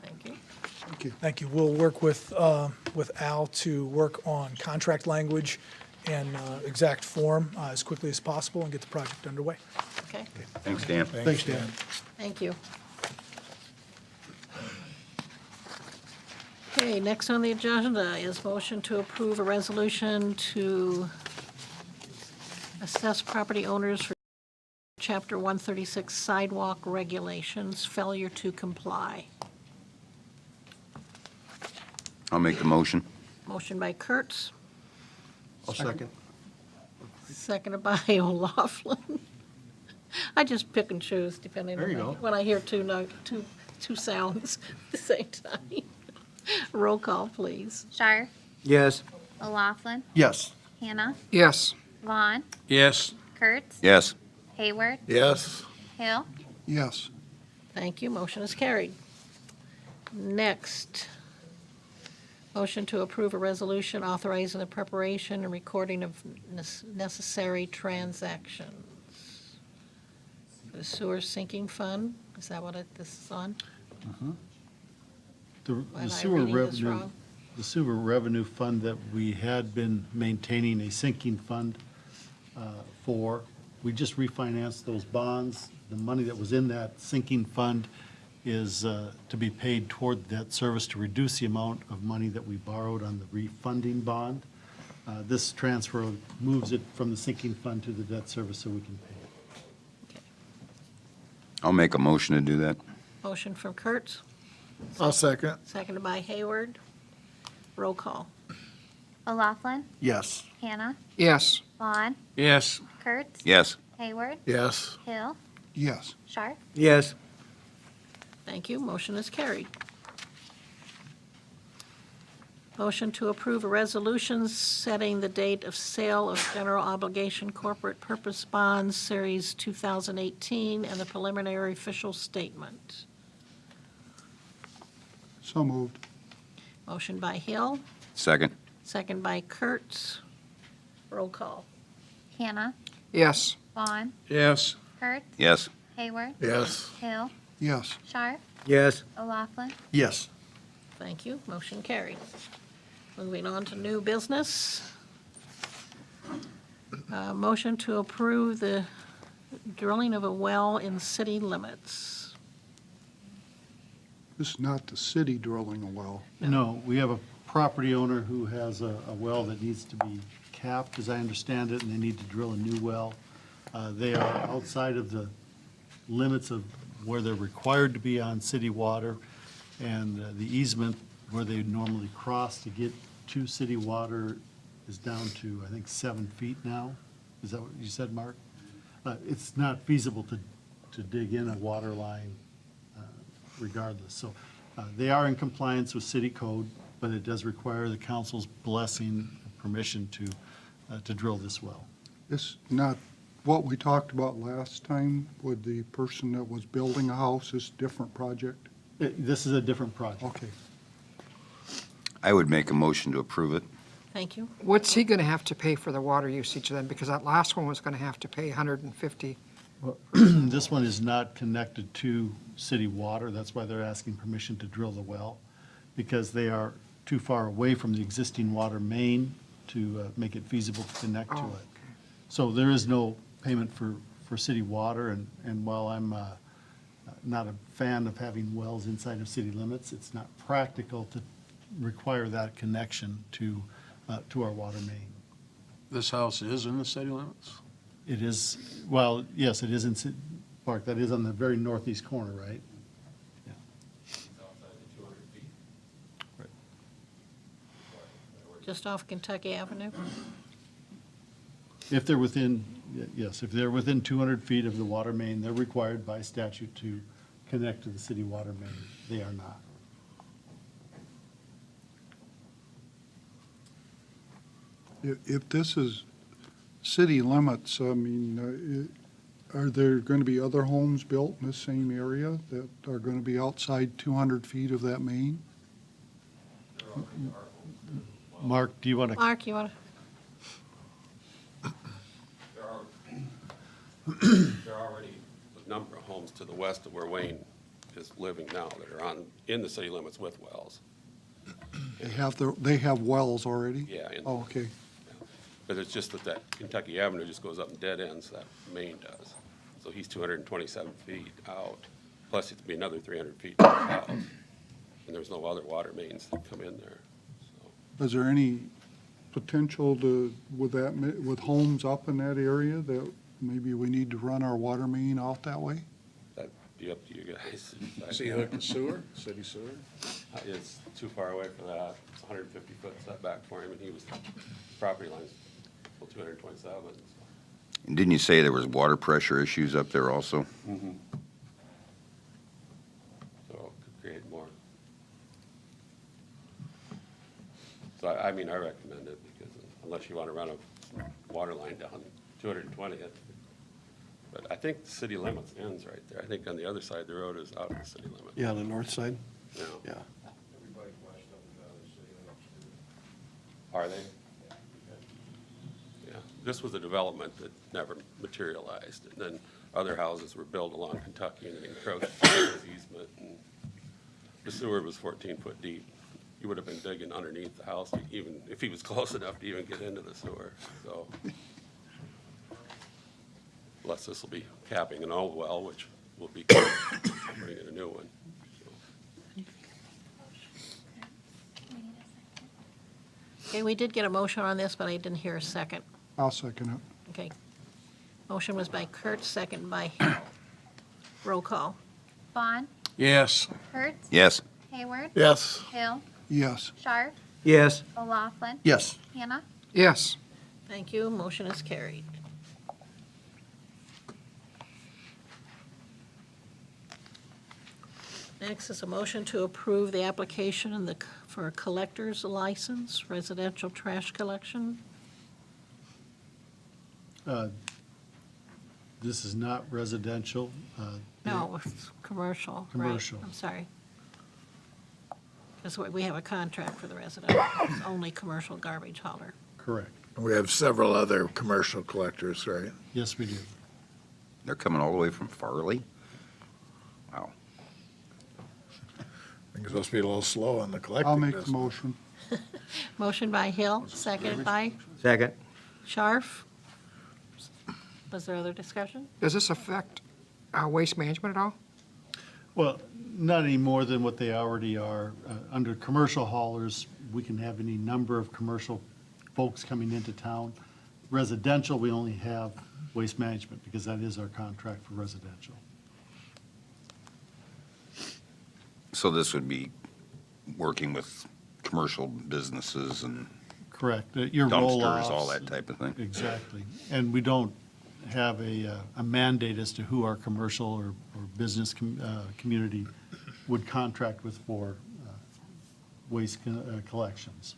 Thank you. Thank you. We'll work with Al to work on contract language and exact form as quickly as possible and get the project underway. Okay, Thanks, Dan. Thanks, Dan. thank you. Okay, next on the agenda is motion to approve a resolution to assess property owners for Chapter 136 sidewalk regulations, failure to comply. I'll make the motion. Motion by Kurtz, I'll second. seconded by O'Laughlin. I just pick and choose depending There you on go. when I hear two sounds at the same time. Roll call, please. Shire, Yes. O'Laughlin, Yes. Hannah, Yes. Vaughn, Yes. Kurtz, Yes. Hayward, Yes. Hill, Yes. Thank you, motion is carried. Next, motion to approve a resolution authorizing the preparation and recording of necessary transactions. The sewer sinking fund, is that what this is on? The Am I sewer reading this revenue, wrong? the sewer revenue fund that we had been maintaining a sinking fund for, we just refinanced those bonds. The money that was in that sinking fund is to be paid toward debt service to reduce the amount of money that we borrowed on the refunding bond. This transfer moves it from the sinking fund to the debt service so we can pay it. I'll make a motion to do that. Motion from Kurtz, I'll second. seconded by Hayward. Roll call. O'Laughlin, Yes. Hannah, Yes. Vaughn, Yes. Kurtz, Yes. Hayward, Yes. Hill, Yes. Shire. Yes. Thank you, motion is carried. Motion to approve a resolution setting the date of sale of general obligation corporate purpose bonds, Series 2018, and the preliminary official statement. So moved. Motion by Hill, Second. second by Kurtz. Roll call. Hannah, Yes. Vaughn, Yes. Kurtz, Yes. Hayward, Yes. Hill, Yes. Shire, Yes. O'Laughlin. Yes. Thank you, motion carried. Moving on to new business. Motion to approve the drilling of a well in city limits. This is not the city drilling a well. No, we have a property owner who has a well that needs to be capped, as I understand it, and they need to drill a new well. They are outside of the limits of where they're required to be on city water, and the easement where they normally cross to get to city water is down to, I think, 7 feet now. Is that what you said, Mark? It's not feasible to dig in a water line regardless. So they are in compliance with city code, but it does require the council's blessing, permission to drill this well. It's not what we talked about last time with the person that was building a house is different project? This is a different project. Okay. I would make a motion to approve it. Thank you. What's he going to have to pay for the water usage then? Because that last one was going to have to pay 150. This one is not connected to city water. That's why they're asking permission to drill the well, because they are too far away from the existing water main to make it feasible to connect to Oh, it. So there is no payment for city water, and while I'm not a fan of having wells inside of city limits, it's not practical to require that connection to our water main. This house is in the city limits? It is, well, yes, it is in, Mark, that is on the very northeast corner, right? Just off Kentucky Avenue? If they're within, yes, if they're within 200 feet of the water main, they're required by statute to connect to the city water main. They are not. If this is city limits, I mean, are there going to be other homes built in the same area that are going to be outside 200 feet of that main? Mark, do you want to? Mark, you want to? There are already a number of homes to the west of where Wayne is living now that are in the city limits with wells. They have wells already? Yeah. Oh, okay. But it's just that Kentucky Avenue just goes up and dead ends, that main does. So he's 227 feet out, plus it'd be another 300 feet to the house. And there's no other water mains that come in there. Is there any potential with homes up in that area that maybe we need to run our water main out that way? That'd be up to you guys. Is he hooked to sewer, city sewer? It's too far away for that. It's 150-foot setback for him, and he was, property line's 227. And didn't you say there was water pressure issues up there also? Mm-hmm. So it could create more. So I mean, I recommend it because unless you want to run a water line down 220th. But I think the city limits ends right there. I think on the other side of the road is out of the city limit. Yeah, the north side? No. Yeah. Are they? Yeah, this was a development that never materialized, and then other houses were built along Kentucky and it encroached on his easement, and the sewer was 14 foot deep. He would have been digging underneath the house, even if he was close enough to even get into the sewer, so. Plus, this will be capping an old well, which will be putting in a new one. Okay, we did get a motion on this, but I didn't hear a second. I'll second it. Okay. Motion was by Kurt, second by Hill. Roll call. Vaughn, Yes. Hertz, Yes. Hayward, Yes. Hill, Yes. Scharf, Yes. O'Laughlin, Yes. Hannah. Yes. Thank you. Motion is carried. Next is a motion to approve the application for a collector's license, residential trash collection. This is not residential. No, it's commercial. right. Commercial. I'm sorry. Because we have a contract for the residential. It's only commercial garbage hauler. Correct. We have several other commercial collectors, right? Yes, we do. They're coming all the way from Farley? Wow. I think it's supposed to be a little slow on the collecting. I'll make the business. motion. Motion by Hill, second by Second. Scharf. Was there other discussion? Does this affect waste management at all? Well, not any more than what they already are. Under commercial haulers, we can have any number of commercial folks coming into town. Residential, we only have waste management because that is our contract for residential. So this would be working with commercial businesses and Correct. Your roll-offs. dumpsters, all that type of thing? Exactly. And we don't have a mandate as to who our commercial or business community would contract with for waste collections.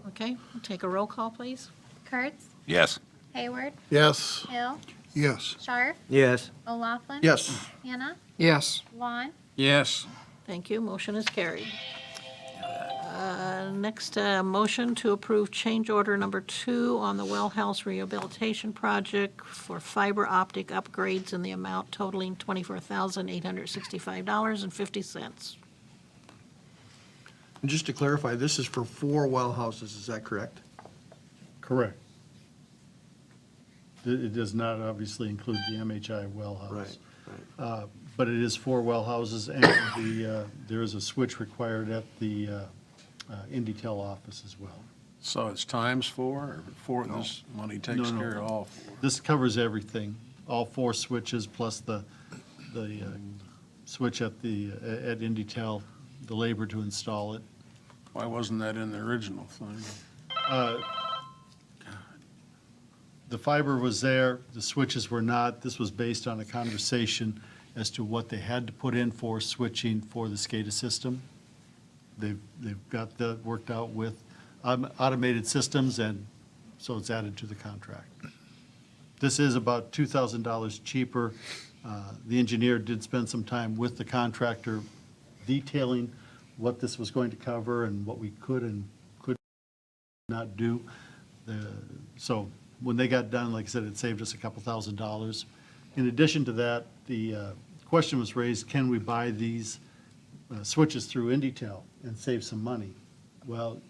Okay, we'll take a roll call, please. Kurtz, Yes. Hayward, Yes. Hill, Yes. Scharf, Yes. O'Laughlin. Yes. Hannah, Yes. Vaughn. Yes. Thank you. Motion is carried. Next, motion to approve change order number 2 on the well house rehabilitation project for fiber optic upgrades in the amount totaling $24,865.50. And just to clarify, this is for 4 well houses, is that correct? Correct. It does not obviously include the MHI well house. Right. But it is 4 well houses, and there is a switch required at the Indytel office as well. So it's times 4, or 4, this money takes No. care of all 4? This covers everything, all 4 switches plus the switch at Indytel, the labor to install it. Why wasn't that in the original thing? The fiber was there, the switches were not. This was based on a conversation as to what they had to put in for switching for the SCADA system. They've got that worked out with automated systems, and so it's added to the contract. This is about $2,000 cheaper. The engineer did spend some time with the contractor detailing what this was going to cover and what we could and could not do. So when they got done, like I said, it saved us a couple $1,000s. In addition to that, the question was raised, can we buy these switches through Indytel and save some money? Well,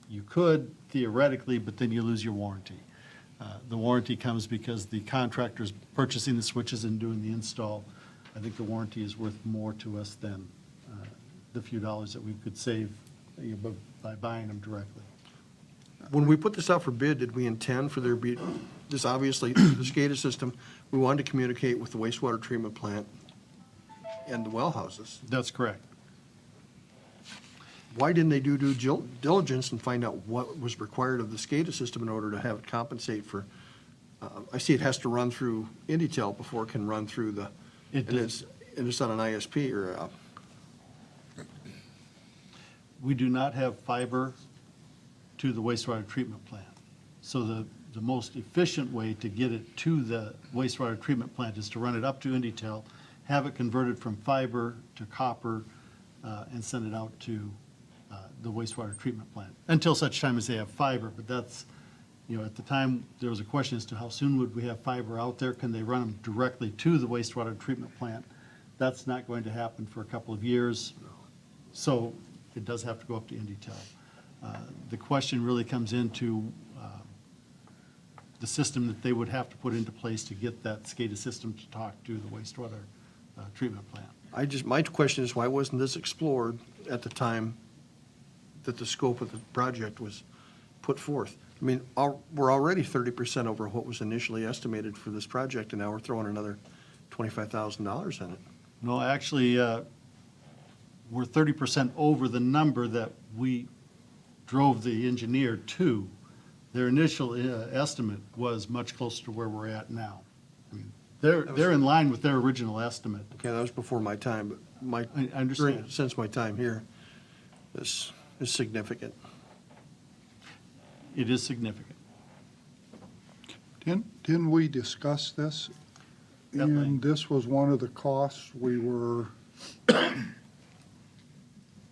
you could theoretically, but then you lose your warranty. The warranty comes because the contractor's purchasing the switches and doing the install. I think the warranty is worth more to us than the few dollars that we could save by buying them directly. When we put this out for bid, did we intend for there be, this obviously, the SCADA system, we wanted to communicate with the wastewater treatment plant and the well houses. That's correct. Why didn't they do due diligence and find out what was required of the SCADA system in order to have it compensate for, I see it has to run through Indytel before it can run through the, It and does. it's on an ISP or, We do not have fiber to the wastewater treatment plant. So the most efficient way to get it to the wastewater treatment plant is to run it up to Indytel, have it converted from fiber to copper, and send it out to the wastewater treatment plant, until such time as they have fiber. But that's, at the time, there was a question as to how soon would we have fiber out there? Can they run them directly to the wastewater treatment plant? That's not going to happen for a couple of years. So it does have to go up to Indytel. The question really comes into the system that they would have to put into place to get that SCADA system to talk to the wastewater treatment plant. my question is, why wasn't this explored at the time that the scope of the project was put forth? I mean, we're already 30% over what was initially estimated for this project, and now we're throwing another $25,000 in it. No, actually, we're 30% over the number that we drove the engineer to. Their initial estimate was much closer to where we're at now. I mean, they're in line with their original estimate. Okay, that was before my time, but I understand. since my time here, this is significant. It is significant. Didn't we discuss this? And this was one of the costs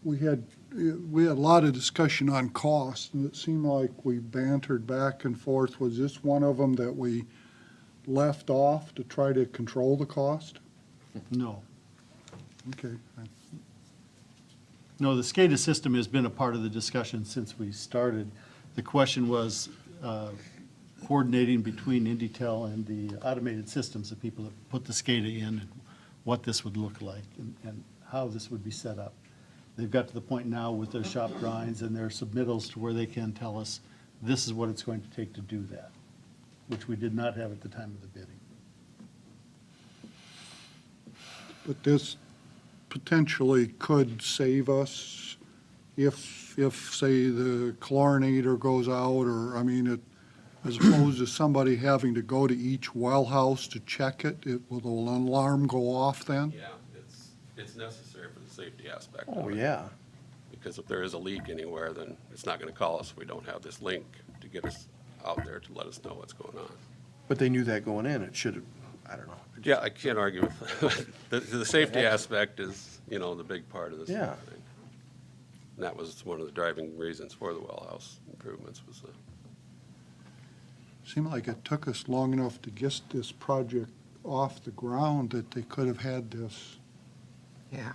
we had a lot of discussion on cost, and it seemed like we bantered back and forth. Was this one of them that we left off to try to control the cost? No. Okay. No, the SCADA system has been a part of the discussion since we started. The question was coordinating between Indytel and the automated systems, the people that put the SCADA in, and what this would look like and how this would be set up. They've got to the point now with their shop drawings and their submittals to where they can tell us this is what it's going to take to do that, which we did not have at the time of the bidding. But this potentially could save us if say, the chlorinator goes out, or, I mean, as opposed to somebody having to go to each well house to check it, will the alarm go off then? Yeah, it's necessary for the safety aspect Oh, of it. yeah. Because if there is a leak anywhere, then it's not gonna call us if we don't have this link to get us out there to let us know what's going on. But they knew that going in, it should have, I don't know. Yeah, I can't argue with, the safety aspect is, the big part of this. Yeah. thing. And that was one of the driving reasons for the well house improvements was Seemed like it took us long enough to get this project off the ground that they could have had this Yeah.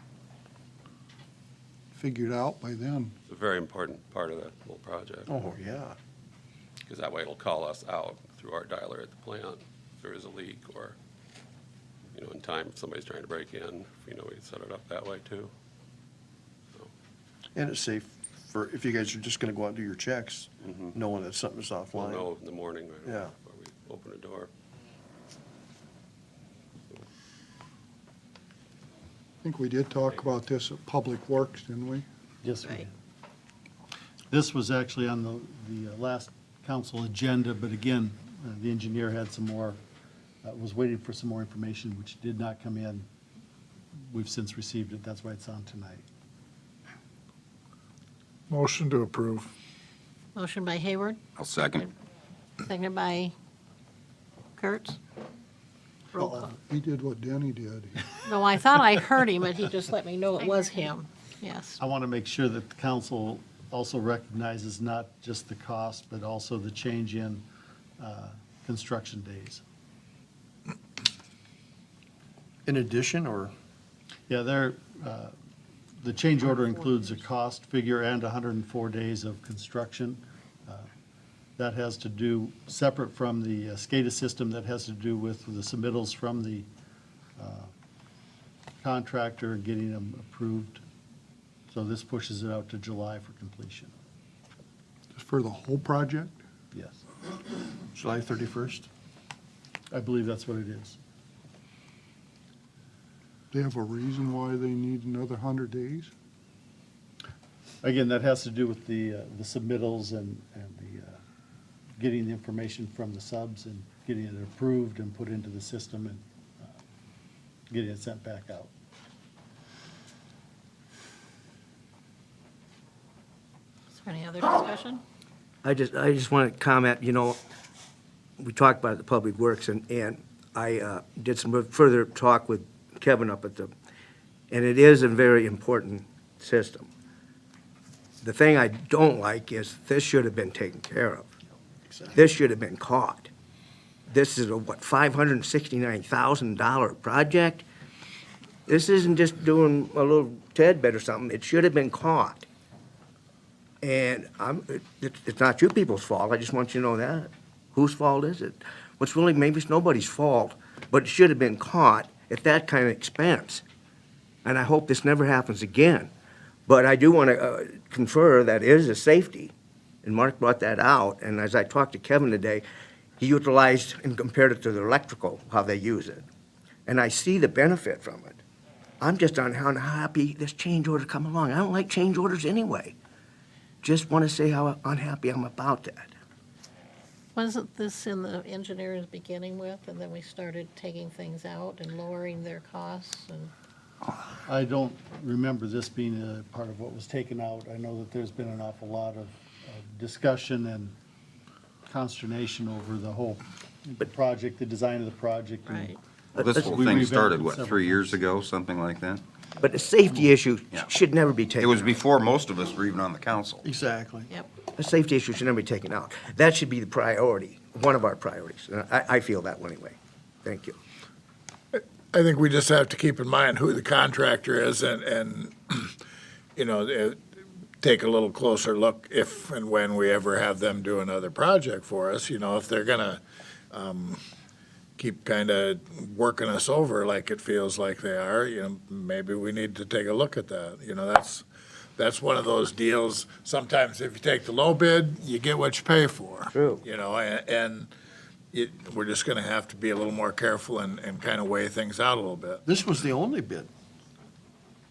figured out by then. it's a very important part of that whole project. Oh, yeah. Because that way it'll call us out through our dialer at the plant if there is a leak or, in time, if somebody's trying to break in, we set it up that way too. And it's safe for, if you guys are just gonna go out and do your checks, knowing that something's We'll offline. know in the morning right Yeah. before we open the door. I think we did talk about this at Public Works, didn't we? Yes, we Right. did. This was actually on the last council agenda, but again, the engineer had some more, was waiting for some more information, which did not come in. We've since received it, that's why it's on tonight. Motion to approve. Motion by Hayward, I'll second. seconded by Kurtz. Roll call. He did what Denny did. No, I thought I heard him, but he just let me know it was him. Yes. I want to make sure that the council also recognizes not just the cost, but also the change in construction days. In addition, or? Yeah, the change order includes a cost figure and 104 days of construction. That has to do, separate from the SCADA system, that has to do with the submittals from the contractor and getting them approved. So this pushes it out to July for completion. Just for the whole project? Yes, July 31st? I believe that's what it is. They have a reason why they need another 100 days? Again, that has to do with the submittals and the, getting the information from the subs and getting it approved and put into the system and getting it sent back out. Is there any other discussion? I just want to comment, we talked about the Public Works, and I did some further talk with Kevin up at and it is a very important system. The thing I don't like is this should have been taken care of. This should have been caught. This is a, $569,000 project? This isn't just doing a little tad bit or something. It should have been caught. And it's not you people's fault. I just want you to know that. Whose fault is it? Maybe it's nobody's fault, but it should have been caught at that kind of expense. And I hope this never happens again. But I do want to confer that it is a safety, and Mark brought that out. And as I talked to Kevin today, he utilized and compared it to the electrical, how they use it. And I see the benefit from it. I'm just unhappy this change order come along. I don't like change orders anyway. Just want to say how unhappy I'm about that. Wasn't this in the engineer's beginning with, and then we started taking things out and lowering their costs and? I don't remember this being a part of what was taken out. I know that there's been an awful lot of discussion and consternation over the whole project, the design of the project. and- Right. Well, this whole We thing revamped started, it what, several 3 years times. ago, something like that? But the safety issue Yeah. should never be taken It was out. before most of us were even on the council. Exactly. Yep. The safety issue should never be taken out. That should be the priority, one of our priorities. And I feel that one anyway. Thank you. I think we just have to keep in mind who the contractor is and take a little closer look if and when we ever have them do another project for us, if they're gonna, keep kind of working us over like it feels like they are, maybe we need to take a look at that. That's one of those deals. Sometimes if you take the low bid, you get what you pay for. True. We're just gonna have to be a little more careful and kind of weigh things out a little bit. This was the only bid.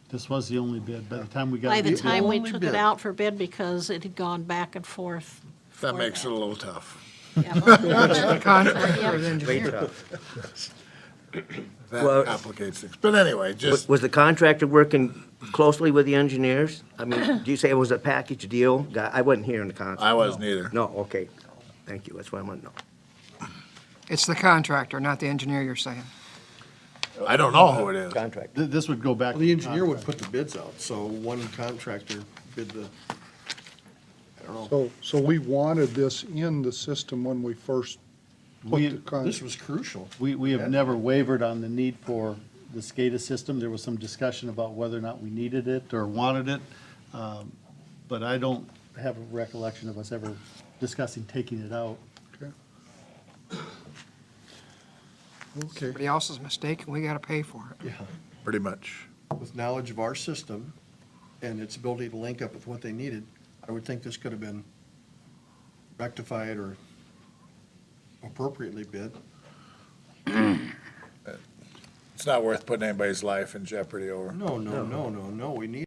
This was the only bid. By the time we got. By the it- time we only took bid. it out for bid, because it had gone back and forth. That for makes it a little tough. Yeah, well, Contractor yeah. and engineer. That Well- complicates things. But anyway, just, Was the contractor working closely with the engineers? I mean, do you say it was a package deal? I wasn't here in the contract. I wasn't either. No, okay. Thank you, that's what I want to know. It's the contractor, not the engineer, you're saying. I don't know who it is. Contract. This would go back. Well, the engineer would put the bids out, so one contractor bid the, I don't know. So we wanted this in the system when we first put We- the This contract. was crucial. We have never wavered on the need for the SCADA system. There was some discussion about whether or not we needed it or wanted it. But I don't have a recollection of us ever discussing taking it out. Okay. Somebody else's mistake, and we gotta pay for it. Yeah. Pretty much. With knowledge of our system and its ability to link up with what they needed, I would think this could have been rectified or appropriately bid. It's not worth putting anybody's life in jeopardy over. No, we need.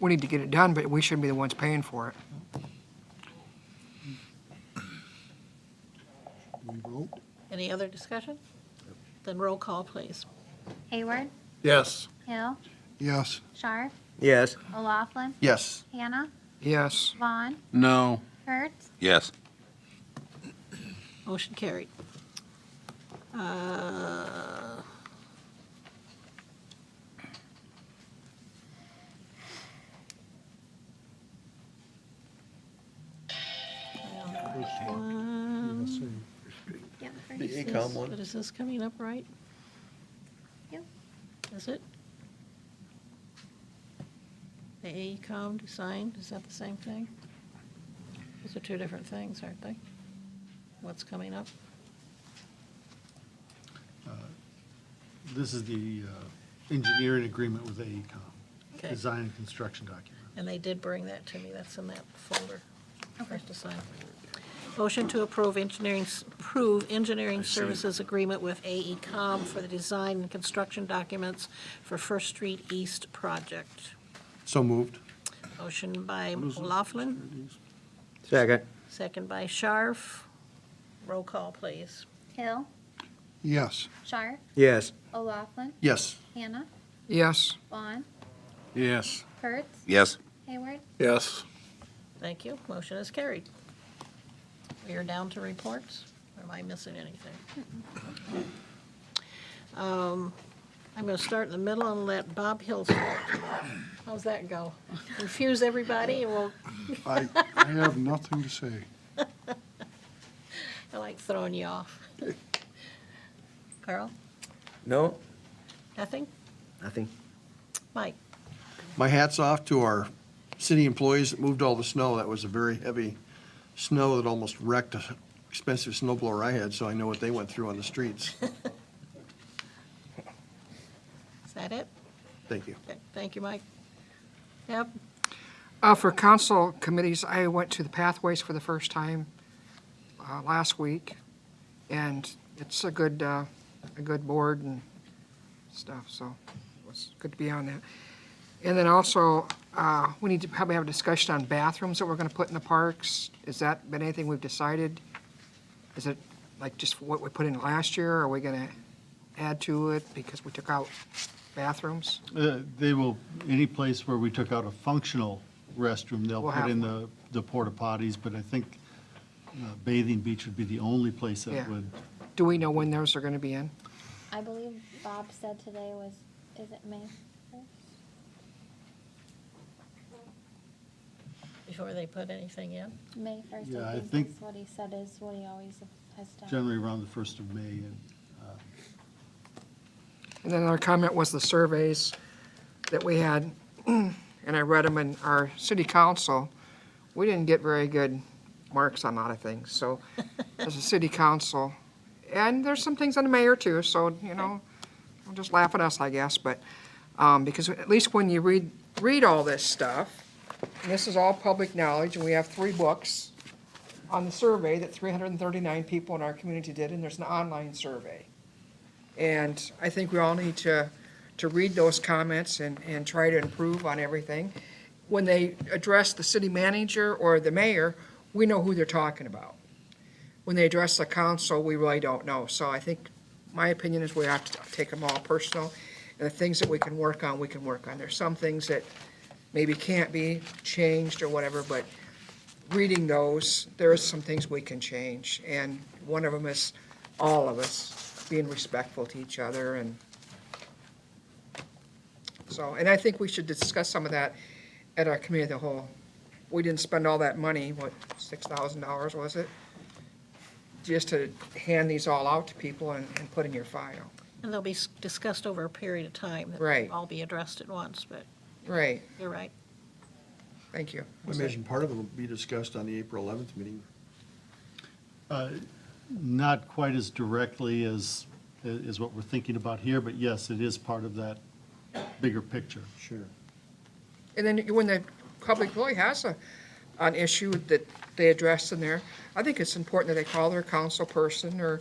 We need to get it done, but we shouldn't be the ones paying for it. We vote? Any other discussion? Then roll call, please. Hayward, Yes. Hill, Yes. Scharf, Yes. O'Laughlin, Yes. Hannah, Yes. Vaughn, No. Kurtz, Yes. Motion carried. Yep, The Is ACOM this- one. But is this coming up right? Yep. Is it? The AECom design, is that the same thing? Those are two different things, aren't they? What's coming up? This is the engineering agreement with AECom, Okay. design and construction document. And they did bring that to me, that's in that folder for us to sign. Motion to approve engineering services agreement with AECom for the design and construction documents for First Street East project. So moved. Motion by O'Laughlin, Second. second by Scharf. Roll call, please. Hill, Yes. Scharf, Yes. O'Laughlin, Yes. Hannah, Yes. Vaughn, Yes. Kurtz, Yes. Hayward. Yes. Thank you, motion is carried. We are down to reports, or am I missing anything? I'm gonna start in the middle and let Bob Hill start. How's that go? Confuse everybody, and we'll, I have nothing to say. I like throwing you off. Carl, No? nothing? Nothing. Mike? My hat's off to our city employees that moved all the snow. That was a very heavy snow that almost wrecked an expensive snowblower I had, so I know what they went through on the streets. Is that it? Thank you. Okay, thank you, Mike. Yep, For council committees, I went to the Pathways for the first time last week, and it's a good board and stuff, so it was good to be on that. And then also, we need to probably have a discussion on bathrooms that we're gonna put in the parks. Has that been anything we've decided? Is it like just what we put in last year, or are we gonna add to it because we took out bathrooms? They will, any place where we took out a functional restroom, they'll We'll put have in one. the porta potties, but I think bathing beach would be the only place Yeah. that would. Do we know when those are gonna be in? I believe Bob said today was, is it May 1st? before they put anything in. May 1st, Yeah, I I think- think that's what he said is what he always has done. Generally around the 1st of May, and And then our comment was the surveys that we had, and I read them in our city council. We didn't get very good marks on a lot of things, so as a city council, and there's some things on the mayor too, so, you know, don't just laugh at us, I guess, but, because at least when you read all this stuff, and this is all public knowledge, and we have 3 books on the survey that 339 people in our community did, and there's an online survey. And I think we all need to read those comments and try to improve on everything. When they address the city manager or the mayor, we know who they're talking about. When they address the council, we really don't know. So I think, my opinion is we have to take them all personal. And the things that we can work on, we can work on. There's some things that maybe can't be changed or whatever, but reading those, there are some things we can change. And one of them is all of us being respectful to each other. And so, and I think we should discuss some of that at our committee of the whole. We didn't spend all that money, what, $6,000 was it? Just to hand these all out to people and put in your file. And they'll be discussed over a period of time. That Right. won't all be addressed at once, but Right, you're right. thank you. I imagine part of it will be discussed on the April 11th meeting. Not quite as directly as what we're thinking about here, but yes, it is part of that bigger picture. Sure. And then when the public really has an issue that they address in there, I think it's important that they call their council person or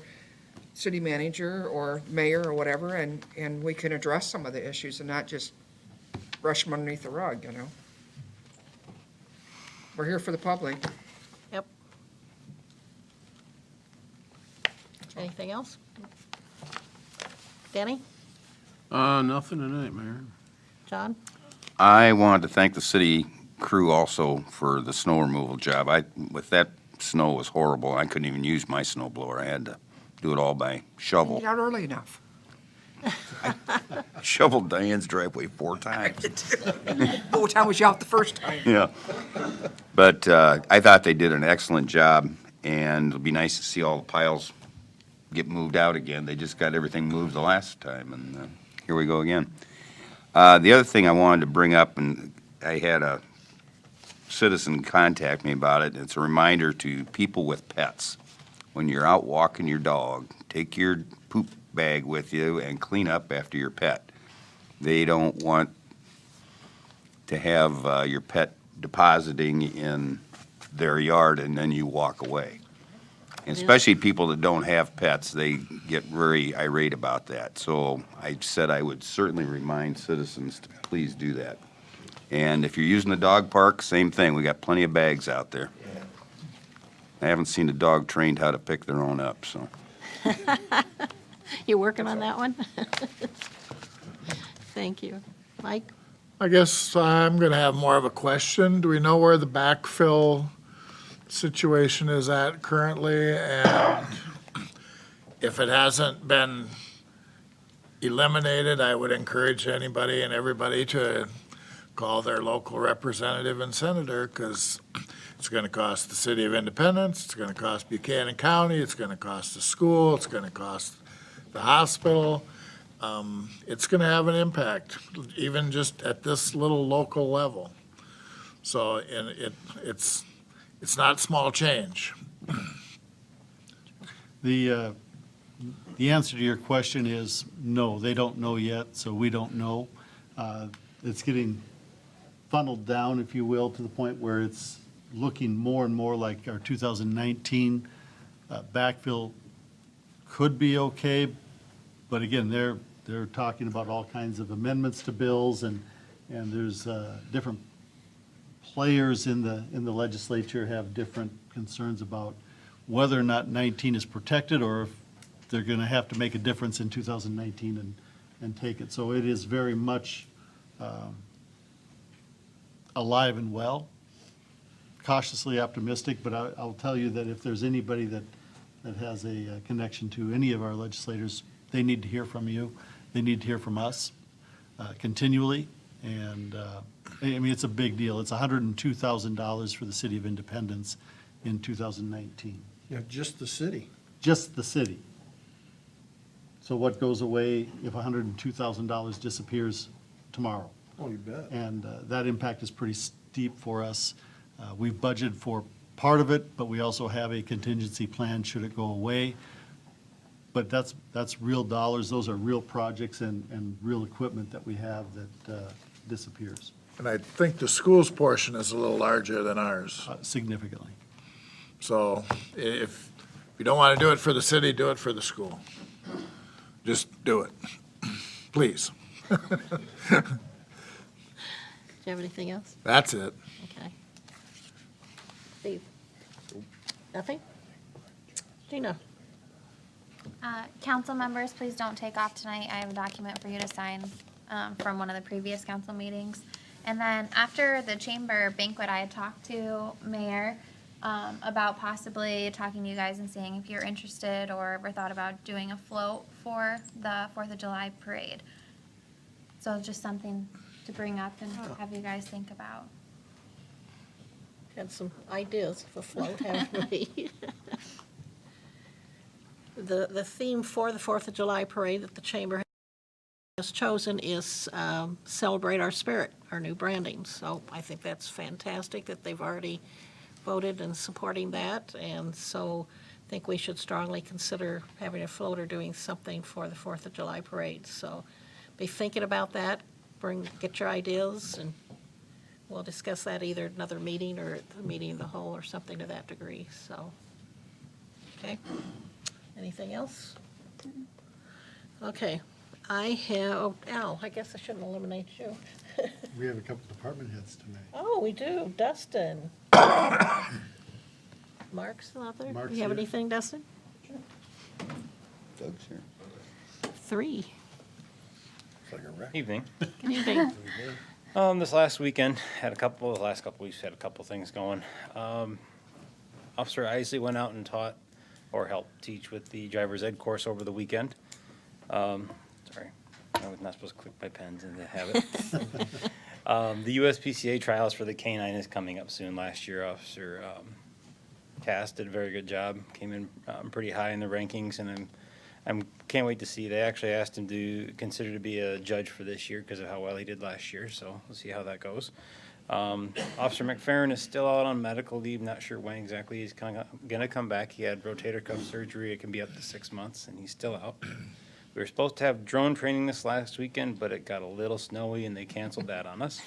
city manager or mayor or whatever, and we can address some of the issues and not just brush them underneath the rug, you know? We're here for the public. Yep. Anything else? Danny? Nothing tonight, Mayor. John? I wanted to thank the city crew also for the snow removal job. With that snow was horrible. I couldn't even use my snow blower. I had to do it all by shovel. Get out early enough. Shoveled Diane's driveway 4 times. What time was you out the first time? Yeah. But I thought they did an excellent job, and it'll be nice to see all the piles get moved out again. They just got everything moved the last time, and here we go again. The other thing I wanted to bring up, and I had a citizen contact me about it, it's a reminder to people with pets. When you're out walking your dog, take your poop bag with you and clean up after your pet. They don't want to have your pet depositing in their yard and then you walk away. And especially people that don't have pets, they get very irate about that. So I said I would certainly remind citizens to please do that. And if you're using the dog park, same thing. We got plenty of bags out there. I haven't seen a dog trained how to pick their own up, so. You working on that one? Thank you. Mike? I guess I'm going to have more of a question. Do we know where the backfill situation is at currently? And if it hasn't been eliminated, I would encourage anybody and everybody to call their local representative and senator, because it's going to cost the city of Independence, it's going to cost Buchanan County, it's going to cost the school, it's going to cost the hospital. It's going to have an impact, even just at this little local level. So, and it's not small change. The answer to your question is no, they don't know yet, so we don't know. It's getting funneled down, if you will, to the point where it's looking more and more like our 2019 backfill could be okay, but again, they're talking about all kinds of amendments to bills, and there's different players in the legislature have different concerns about whether or not 19 is protected, or if they're going to have to make a difference in 2019 and take it. So it is very much alive and well, cautiously optimistic, but I'll tell you that if there's anybody that has a connection to any of our legislators, they need to hear from you. They need to hear from us continually. And, I mean, it's a big deal. It's $102,000 for the city of Independence in 2019. Yeah, just the city. Just the city. So what goes away if $102,000 disappears tomorrow? Oh, you bet. And that impact is pretty steep for us. We've budgeted for part of it, but we also have a contingency plan should it go away. But that's real dollars. Those are real projects and real equipment that we have that disappears. And I think the school's portion is a little larger than ours. Significantly. So if you don't want to do it for the city, do it for the school. Just do it, please. Do you have anything else? That's it. Okay. Steve? Nothing? Gina? Council members, please don't take off tonight. I have a document for you to sign from one of the previous council meetings. And then after the chamber banquet, I had talked to Mayor about possibly talking to you guys and seeing if you're interested or ever thought about doing a float for the 4th of July parade. So just something to bring up and have you guys think about. Had some ideas for float, haven't we? The theme for the 4th of July parade that the Chamber has chosen is Celebrate Our Spirit, our new branding. So I think that's fantastic that they've already voted and supporting that. And so I think we should strongly consider having a float or doing something for the 4th of July parade. So be thinking about that, get your ideas, and we'll discuss that either at another meeting or at the meeting of the whole or something to that degree, so. Okay, anything else? Okay, I have, Al, I guess I shouldn't eliminate you. We have a couple department heads tonight. Oh, we do, Dustin. Mark's not there? Mark's You have here. anything, Dustin? Doug's here. 3. Evening. Good evening. This last weekend, the last couple weeks, had a couple things going. Officer Isley went out and taught, or helped teach with the driver's ed course over the weekend. Sorry, I was not supposed to click my pens in the habit. The USPCA trials for the K-9 is coming up soon. Last year, Officer Cass did a very good job, came in pretty high in the rankings, and can't wait to see. They actually asked him to consider to be a judge for this year because of how well he did last year, so we'll see how that goes. Officer McFerrin is still out on medical leave, not sure when exactly he's going to come back. He had rotator cuff surgery. It can be up to 6 months, and he's still out. We were supposed to have drone training this last weekend, but it got a little snowy, and they canceled that on us.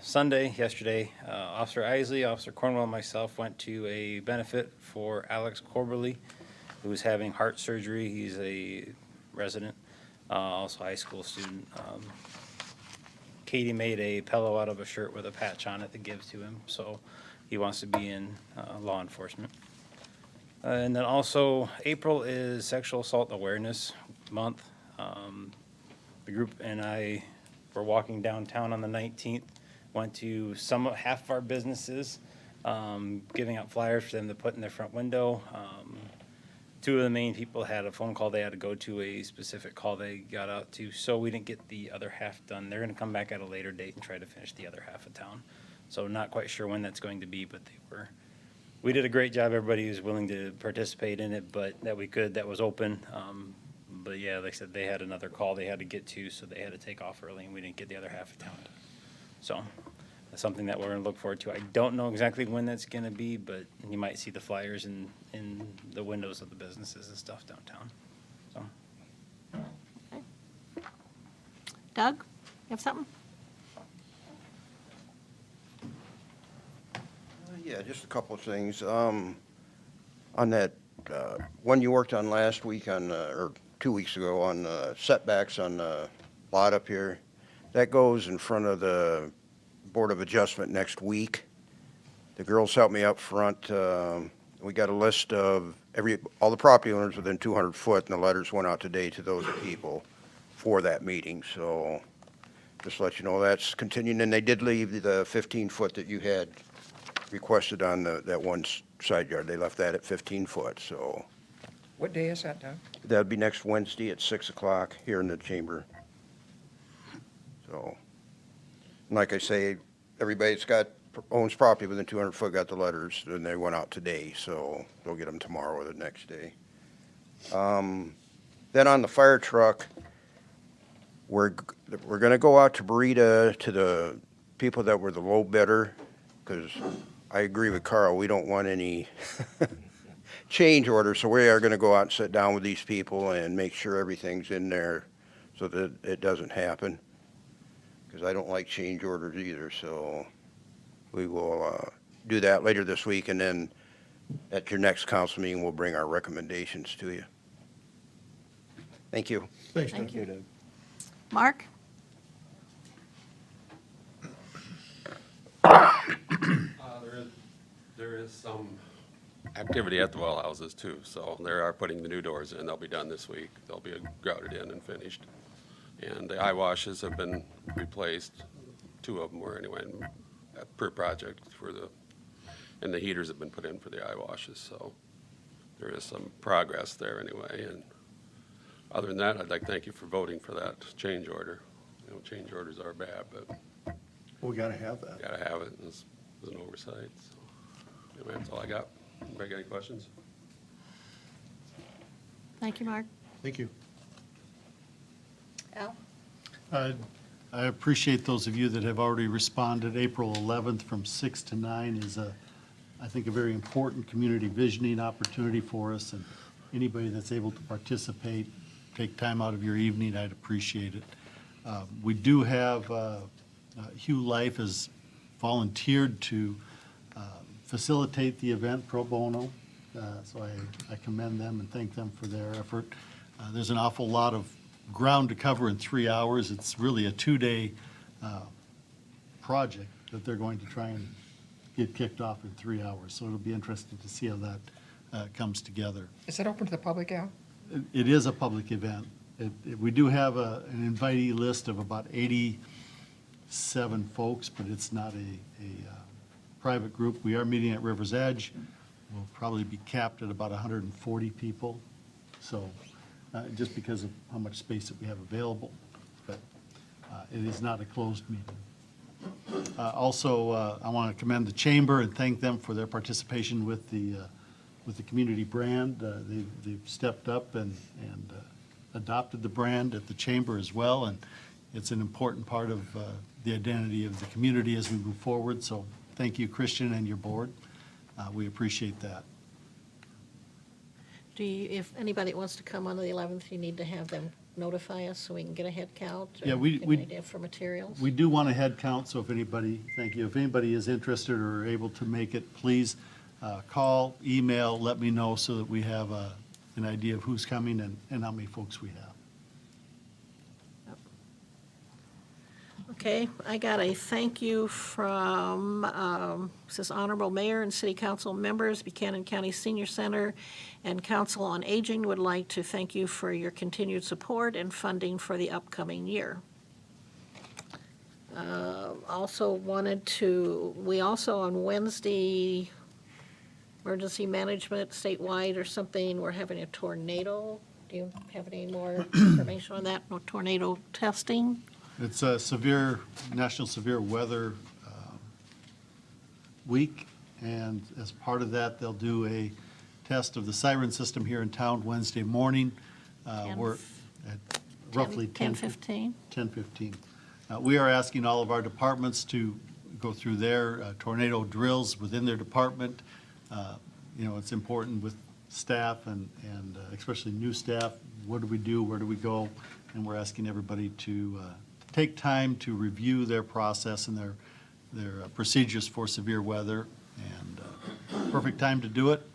Sunday, yesterday, Officer Isley, Officer Cornwell, and myself went to a benefit for Alex Corberly, who is having heart surgery. He's a resident, also high school student. Katie made a pillow out of a shirt with a patch on it to give to him, so he wants to be in law enforcement. And then also, April is Sexual Assault Awareness Month. The group and I were walking downtown on the 19th, went to half of our businesses, giving out flyers for them to put in their front window. 2 of the main people had a phone call they had to go to, a specific call they got out to, so we didn't get the other half done. They're going to come back at a later date and try to finish the other half of town. So not quite sure when that's going to be, but we did a great job. Everybody was willing to participate in it, but that was open. But yeah, like I said, they had another call they had to get to, so they had to take off early, and we didn't get the other half of town done. So that's something that we're going to look forward to. I don't know exactly when that's going to be, but you might see the flyers in the windows of the businesses and stuff downtown. So. Okay. Doug, you have something? Yeah, just a couple of things. On that one you worked on last week or 2 weeks ago on setbacks on the lot up here, that goes in front of the Board of Adjustment next week. The girls helped me up front. We got a list of all the property owners within 200 foot, and the letters went out today to those people for that meeting. So just to let you know, that's continuing. And they did leave the 15 foot that you had requested on that one side yard. They left that at 15 foot, so. What day is that, Doug? That'll be next Wednesday at 6 o'clock here in the chamber. So, and like I say, everybody that's owns property within 200 foot got the letters, and they went out today, so they'll get them tomorrow or the next day. Then on the fire truck, we're going to go out to Berita to the people that were the low bidder, because I agree with Carl, we don't want any change orders, so we are going to go out and sit down with these people and make sure everything's in there so that it doesn't happen, because I don't like change orders either. So we will do that later this week, and then at your next council meeting, we'll bring our recommendations to you. Thank you. Thanks, Thank Doug. you. Mark? There is some activity at the well houses too, so they are putting the new doors in. They'll be done this week. They'll be grouted in and finished. And the eye washes have been replaced. 2 of them were anyway, and per project for and the heaters have been put in for the eye washes, so there is some progress there anyway. And other than that, I'd like to thank you for voting for that change order. Change orders are bad, but We got to have that. gotta have it. It was an oversight, so. Anyway, that's all I got. Anybody got any questions? Thank you, Mark. Thank you. Al? I appreciate those of you that have already responded. April 11th from 6 to 9 is I think, a very important community visioning opportunity for us, and anybody that's able to participate, take time out of your evening, I'd appreciate it. We do have, Hugh Life has volunteered to facilitate the event pro bono, so I commend them and thank them for their effort. There's an awful lot of ground to cover in 3 hours. It's really a 2-day project that they're going to try and get kicked off in 3 hours, so it'll be interesting to see how that comes together. Is it open to the public, Al? It is a public event. We do have an invitee list of about 87 folks, but it's not a private group. We are meeting at River's Edge. We'll probably be capped at about 140 people, so just because of how much space that we have available, but it is not a closed meeting. Also, I want to commend the Chamber and thank them for their participation with the community brand. They've stepped up and adopted the brand at the Chamber as well, and it's an important part of the identity of the community as we move forward. So thank you, Christian, and your board. We appreciate that. If anybody wants to come on the 11th, you need to have them notify us so we can get a head count? Or Yeah, we- get we- an idea for materials? We do want a head count, so if anybody, thank you, if anybody is interested or able to make it, please call, email, let me know so that we have an idea of who's coming and how many folks we have. Okay, I got a thank you from, says Honorable Mayor and City Council members, Buchanan County Senior Center and Council on Aging would like to thank you for your continued support and funding for the upcoming year. Also wanted to, we also on Wednesday, emergency management statewide or something, we're having a tornado. Do you have any more information on that? No tornado testing? It's a National Severe Weather Week, and as part of that, they'll do a test of the siren system here in town Wednesday morning. We're at roughly 10:15. 10:15. We are asking all of our departments to go through their tornado drills within their department. It's important with staff and especially new staff. What do we do? Where do we go? And we're asking everybody to take time to review their process and their procedures for severe weather. And perfect time to do it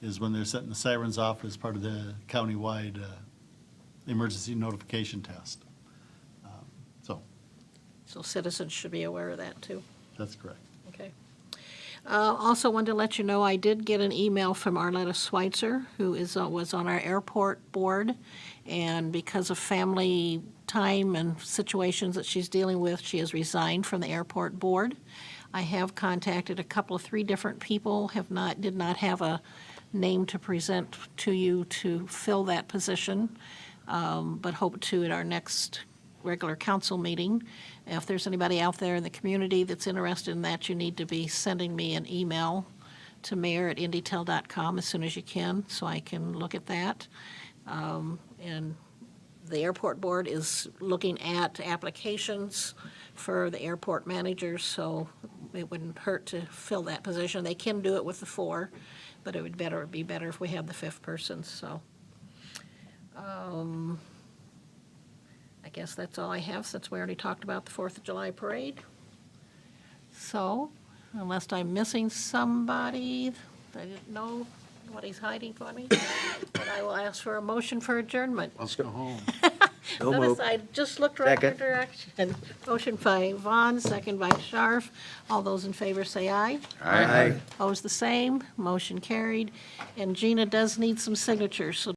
is when they're setting the sirens off as part of the countywide emergency notification test. So citizens should be aware of that, too. That's correct. Okay. Also wanted to let you know, I did get an email from Arletta Schweitzer, who was on our airport board, and because of family time and situations that she's dealing with, she has resigned from the airport board. I have contacted three different people, did not have a name to present to you to fill that position, but hope to at our next regular council meeting. If there's anybody out there in the community that's interested in that, you need to be sending me an email to mayor@indytel.com as soon as you can, so I can look at that. And the airport board is looking at applications for the airport managers, so it wouldn't hurt to fill that position. They can do it with the 4, but it would be better if we had the 5th person, so. I guess that's all I have, since we already talked about the 4th of July parade. So, unless I'm missing somebody, I didn't know what he's hiding from me, but I will ask for a motion for adjournment. Let's go home. So Notice moved. I just looked right your Second. direction. Motion by Vaughn, second by Scharf. All those in favor say aye. Aye. Opposed, the same. Motion carried. And Gina does need some signatures, so